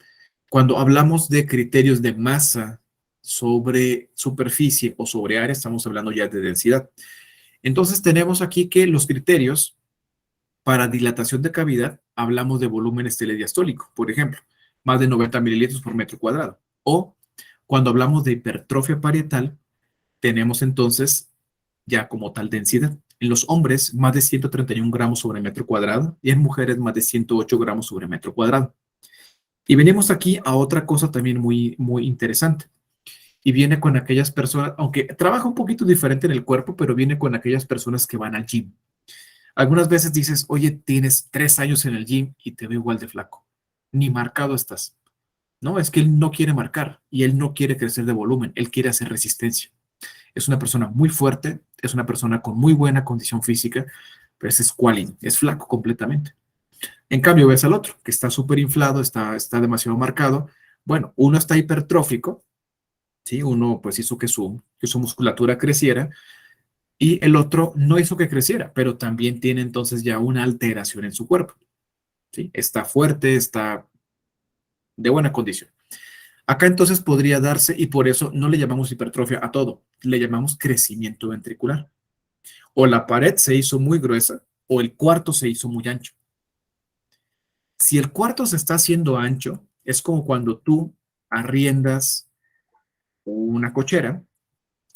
Cuando hablamos de criterios de masa sobre superficie o sobre área, estamos hablando ya de densidad. Entonces tenemos aquí que los criterios para dilatación de cavidad, hablamos de volumen estelediastólico, por ejemplo, más de 90 mililitros por metro cuadrado. O cuando hablamos de hipertrofia parietal, tenemos entonces ya como tal densidad. En los hombres, más de 131 gramos sobre metro cuadrado y en mujeres, más de 108 gramos sobre metro cuadrado. Y venimos aquí a otra cosa también muy interesante. Y viene con aquellas personas, aunque trabaja un poquito diferente en el cuerpo, pero viene con aquellas personas que van al gym. Algunas veces dices, oye, tienes 3 años en el gym y te veo igual de flaco. Ni marcado estás. No, es que él no quiere marcar y él no quiere crecer de volumen, él quiere hacer resistencia. Es una persona muy fuerte, es una persona con muy buena condición física, pero ese es escuálido, es flaco completamente. En cambio, ves al otro, que está súper inflado, está demasiado marcado. Bueno, uno está hipertrófico, ¿sí? Uno pues hizo que su musculatura creciera y el otro no hizo que creciera, pero también tiene entonces ya una alteración en su cuerpo, ¿sí? Está fuerte, está de buena condición. Acá entonces podría darse, y por eso no le llamamos hipertrofia a todo, le llamamos crecimiento ventricular. O la pared se hizo muy gruesa o el cuarto se hizo muy ancho. Si el cuarto se está haciendo ancho, es como cuando tú arriendas una cochera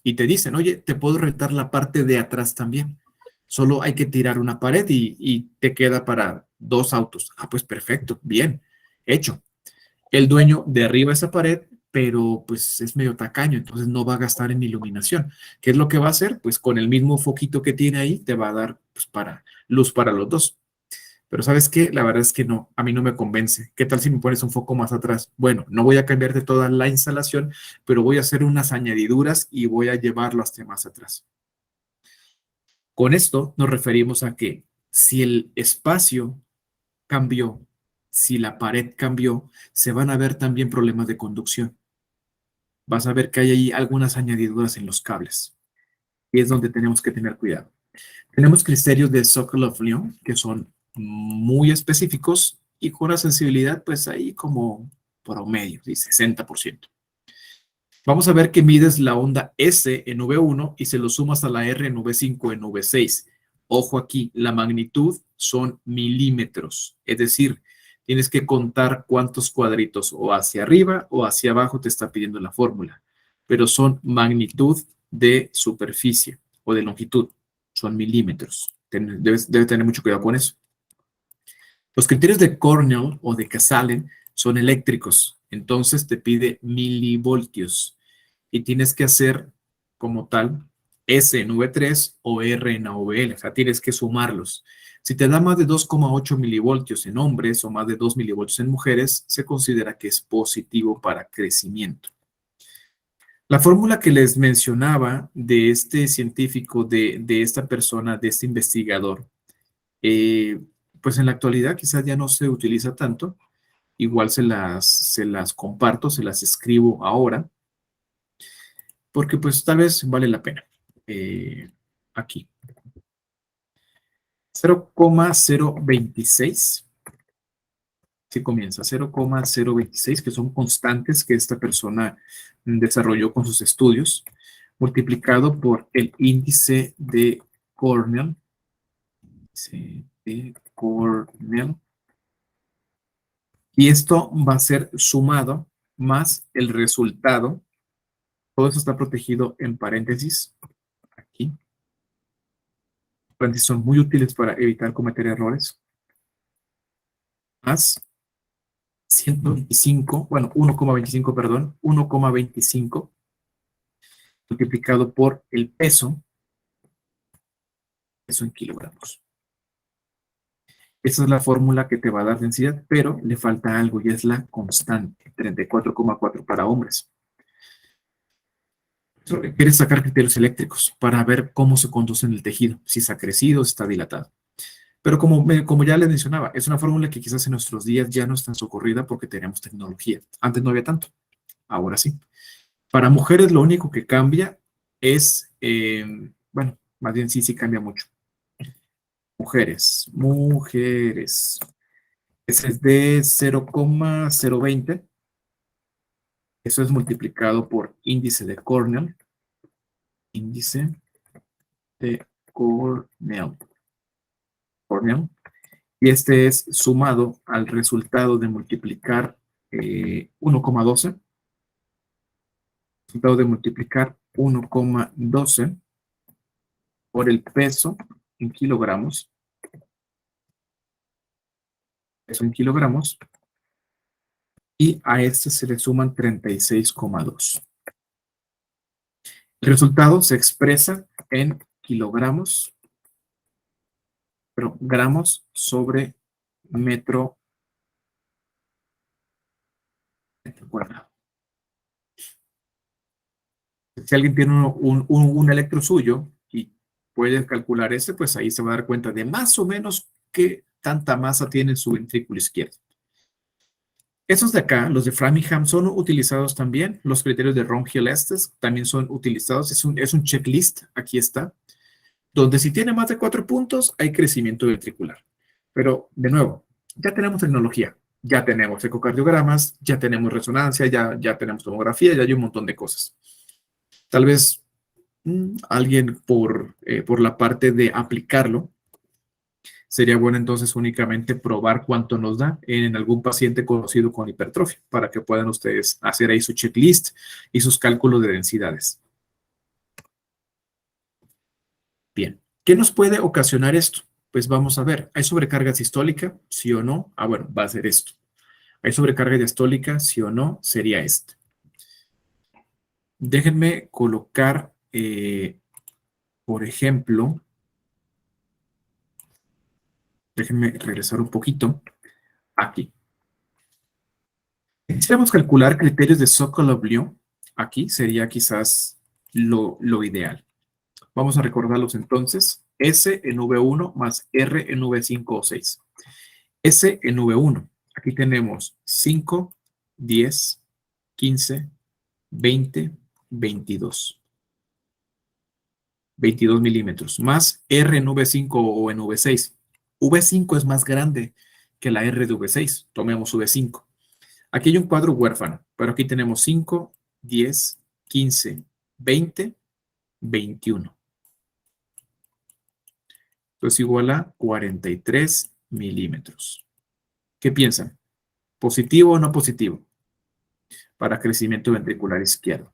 y te dicen, oye, te puedo rentar la parte de atrás también. Solo hay que tirar una pared y te queda para 2 autos. Ah, pues perfecto, bien, hecho. El dueño derriba esa pared, pero pues es medio tacaño, entonces no va a gastar en iluminación. ¿Qué es lo que va a hacer? Pues con el mismo foquito que tiene ahí, te va a dar pues, para luz para los dos. Pero ¿sabes qué? La verdad es que no, a mí no me convence. ¿Qué tal si me pones un foco más atrás? Bueno, no voy a cambiarte toda la instalación, pero voy a hacer unas añadiduras y voy a llevarlo hasta más atrás. Con esto nos referimos a que si el espacio cambió, si la pared cambió, se van a ver también problemas de conducción. Vas a ver que hay ahí algunas añadiduras en los cables. Y es donde tenemos que tener cuidado. Tenemos criterios de Sokolov-Lyon que son muy específicos y con una sensibilidad pues ahí como promedio, ¿sí? 60%. Vamos a ver que mides la onda S en V1 y se lo sumas a la R en V5 en V6. Ojo aquí, la magnitud son milímetros, es decir, tienes que contar cuántos cuadritos o hacia arriba o hacia abajo te está pidiendo la fórmula, pero son magnitud de superficie o de longitud, son milímetros. Debes tener mucho cuidado con eso. Los criterios de Cornell o de Casalen son eléctricos, entonces te pide milivoltios y tienes que hacer como tal S en V3 o R en AVL, o sea, tienes que sumarlos. Si te da más de 2,8 milivoltios en hombres o más de 2 milivoltios en mujeres, se considera que es positivo para crecimiento. La fórmula que les mencionaba de este científico, de esta persona, de este investigador, pues en la actualidad quizás ya no se utiliza tanto. Igual se las comparto, se las escribo ahora, porque pues tal vez vale la pena. Aquí. 0,026. Sí comienza, 0,026, que son constantes que esta persona desarrolló con sus estudios, multiplicado por el índice de Cornell. Y esto va a ser sumado más el resultado. Todo eso está protegido en paréntesis. Aquí. Paréntesis son muy útiles para evitar cometer errores. Más 125, bueno, 1,25, perdón, 1,25 multiplicado por el peso en kilogramos. Esa es la fórmula que te va a dar densidad, pero le falta algo y es la constante, 34,4 para hombres. Quieres sacar criterios eléctricos para ver cómo se conduce en el tejido, si se ha crecido o si está dilatado. Pero como ya les mencionaba, es una fórmula que quizás en nuestros días ya no es tan socorrida porque tenemos tecnología. Antes no había tanto, ahora sí. Para mujeres lo único que cambia es, bueno, más bien sí cambia mucho. Mujeres. Ese es de 0,020. Eso es multiplicado por índice de Cornell. Índice de Cornell. Y este es sumado al resultado de multiplicar 1,12. Resultado de multiplicar 1,12 por el peso en kilogramos. Peso en kilogramos. Y a este se le suman 36,2. El resultado se expresa en kilogramos, pero gramos sobre metro cuadrado. Si alguien tiene un electro suyo y puede calcular ese, pues ahí se va a dar cuenta de más o menos qué tanta masa tiene su ventrículo izquierdo. Esos de acá, los de Framingham, son utilizados también. Los criterios de Ron-Hill-Estes también son utilizados. Es un checklist, aquí está, donde si tiene más de 4 puntos, hay crecimiento ventricular. Pero, de nuevo, ya tenemos tecnología. Ya tenemos ecocardiogramas, ya tenemos resonancia, ya tenemos tomografía, ya hay un montón de cosas. Tal vez alguien por la parte de aplicarlo, sería bueno entonces únicamente probar cuánto nos da en algún paciente conocido con hipertrofia, para que puedan ustedes hacer ahí su checklist y sus cálculos de densidades. Bien, ¿qué nos puede ocasionar esto? Pues vamos a ver, ¿hay sobrecarga sistólica? ¿Sí o no? Ah, bueno, va a ser esto. ¿Hay sobrecarga diastólica? ¿Sí o no? Sería esto. Déjenme colocar, por ejemplo, déjenme regresar un poquito aquí. Quisiéramos calcular criterios de Sokolov-Liouville. Aquí sería quizás lo ideal. Vamos a recordarlos entonces. S en V1 más R en V5 o 6. S en V1. Aquí tenemos 5, 10, 15, 20, 22. 22 milímetros. Más R en V5 o en V6. V5 es más grande que la R de V6. Tomemos V5. Aquí hay un cuadro huérfano, pero aquí tenemos 5, 10, 15, 20, 21. Esto es igual a 43 milímetros. ¿Qué piensan? ¿Positivo o no positivo? Para crecimiento ventricular izquierdo.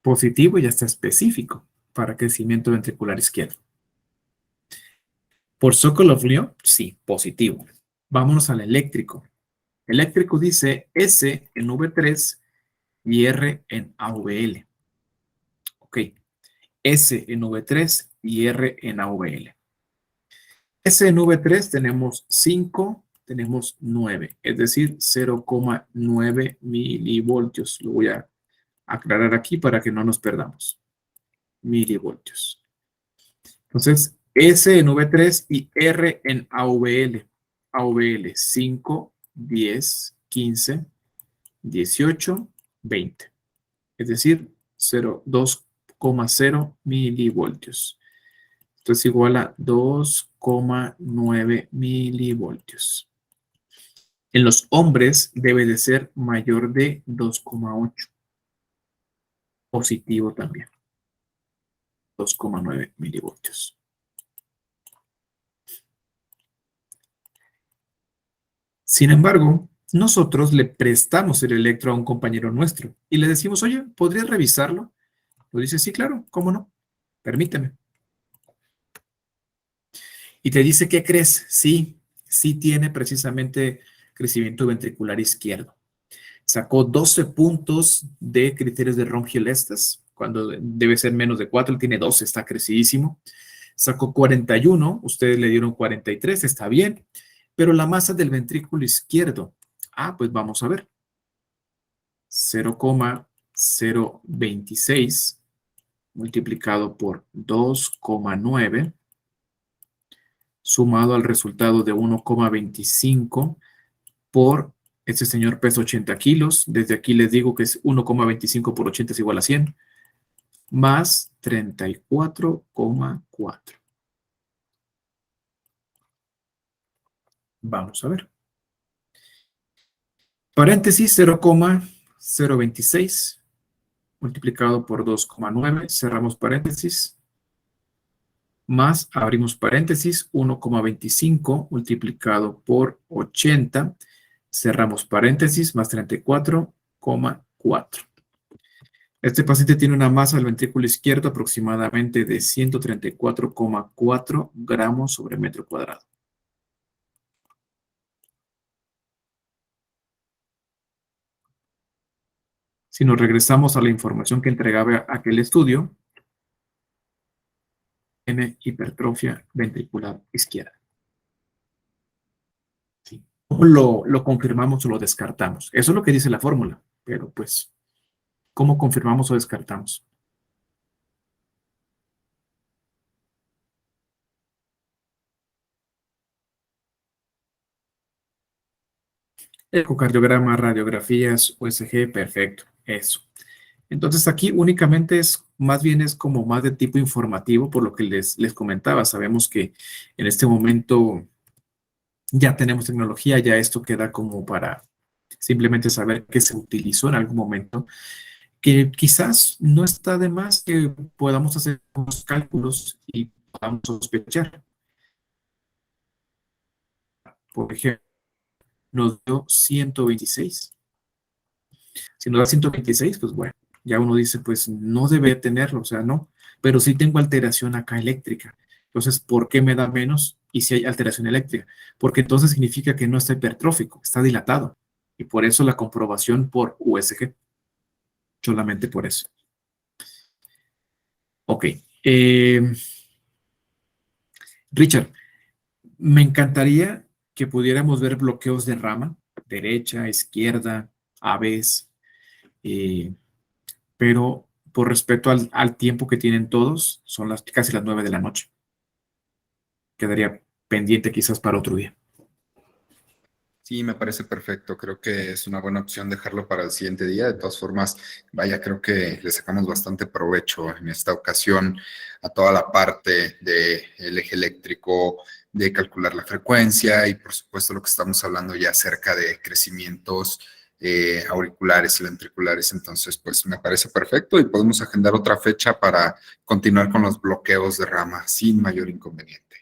Positivo ya está específico para crecimiento ventricular izquierdo. Por Sokolov-Liouville, sí, positivo. Vámonos al eléctrico. Eléctrico dice S en V3 y R en AVL. Ok. S en V3 y R en AVL. S en V3 tenemos 5, tenemos 9, es decir, 0,9 milivoltios. Lo voy a aclarar aquí para que no nos perdamos. Milivoltios. Entonces, S en V3 y R en AVL. AVL 5, 10, 15, 18, 20. Es decir, 2,0 milivoltios. Esto es igual a 2,9 milivoltios. En los hombres debe de ser mayor de 2,8. Positivo también. 2,9 milivoltios. Sin embargo, nosotros le prestamos el electro a un compañero nuestro y le decimos, oye, ¿podrías revisarlo? Nos dice, sí, claro, ¿cómo no? Permíteme. Y te dice, ¿qué crees? Sí, sí tiene precisamente crecimiento ventricular izquierdo. Sacó 12 puntos de criterios de Ron-Gilestas, cuando debe ser menos de 4, él tiene 12, está crecidísimo. Sacó 41, ustedes le dieron 43, está bien, pero la masa del ventrículo izquierdo, pues vamos a ver, 0,026 multiplicado por 2,9 sumado al resultado de 1,25 por este señor pesa 80 kilos. Desde aquí les digo que es 1,25 por 80 es igual a 100, más 34,4. Vamos a ver. Paréntesis 0,026 multiplicado por 2,9, cerramos paréntesis, más abrimos paréntesis 1,25 multiplicado por 80, cerramos paréntesis, más 34,4. Este paciente tiene una masa del ventrículo izquierdo aproximadamente de 134,4 gramos sobre metro cuadrado. Si nos regresamos a la información que entregaba aquel estudio, tiene hipertrofia ventricular izquierda. Sí. ¿Cómo lo confirmamos o lo descartamos? Eso es lo que dice la fórmula, pero pues, ¿cómo confirmamos o descartamos? Ecocardiograma, radiografías, USG, perfecto, eso. Entonces aquí únicamente más bien es como más de tipo informativo, por lo que les comentaba. Sabemos que en este momento ya tenemos tecnología, ya esto queda como para simplemente saber que se utilizó en algún momento, que quizás no está de más que podamos hacer unos cálculos y podamos sospechar. Por ejemplo, nos dio 126. Si nos da 126, pues bueno, ya uno dice, pues no debe tenerlo, o sea, no, pero sí tengo alteración acá eléctrica. Entonces, ¿por qué me da menos? Y si hay alteración eléctrica, porque entonces significa que no está hipertrófico, está dilatado. Y por eso la comprobación por USG, solamente por eso. Ok. Richard, me encantaría que pudiéramos ver bloqueos de rama, derecha, izquierda, AVs, pero por respeto al tiempo que tienen todos, son casi las 9 de la noche. Quedaría pendiente quizás para otro día. Sí, me parece perfecto. Creo que es una buena opción dejarlo para el siguiente día. De todas formas, vaya, creo que le sacamos bastante provecho en esta ocasión a toda la parte del eje eléctrico, de calcular la frecuencia y por supuesto lo que estamos hablando ya acerca de crecimientos auriculares y ventriculares. Entonces, pues me parece perfecto y podemos agendar otra fecha para continuar con los bloqueos de rama sin mayor inconveniente.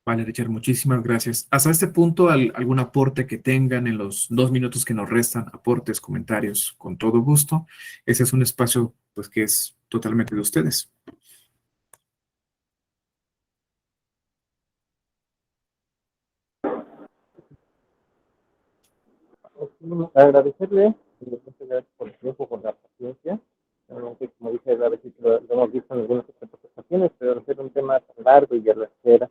Vale, Richard, muchísimas gracias. Hasta este punto, algún aporte que tengan en los 2 minutos que nos restan, aportes, comentarios, con todo gusto. Ese es un espacio pues que es totalmente de ustedes. Agradecerle, muchas gracias por el tiempo, por la paciencia. Realmente, como dice, a veces lo hemos visto en algunas otras presentaciones, pero al ser un tema tan largo y a la espera,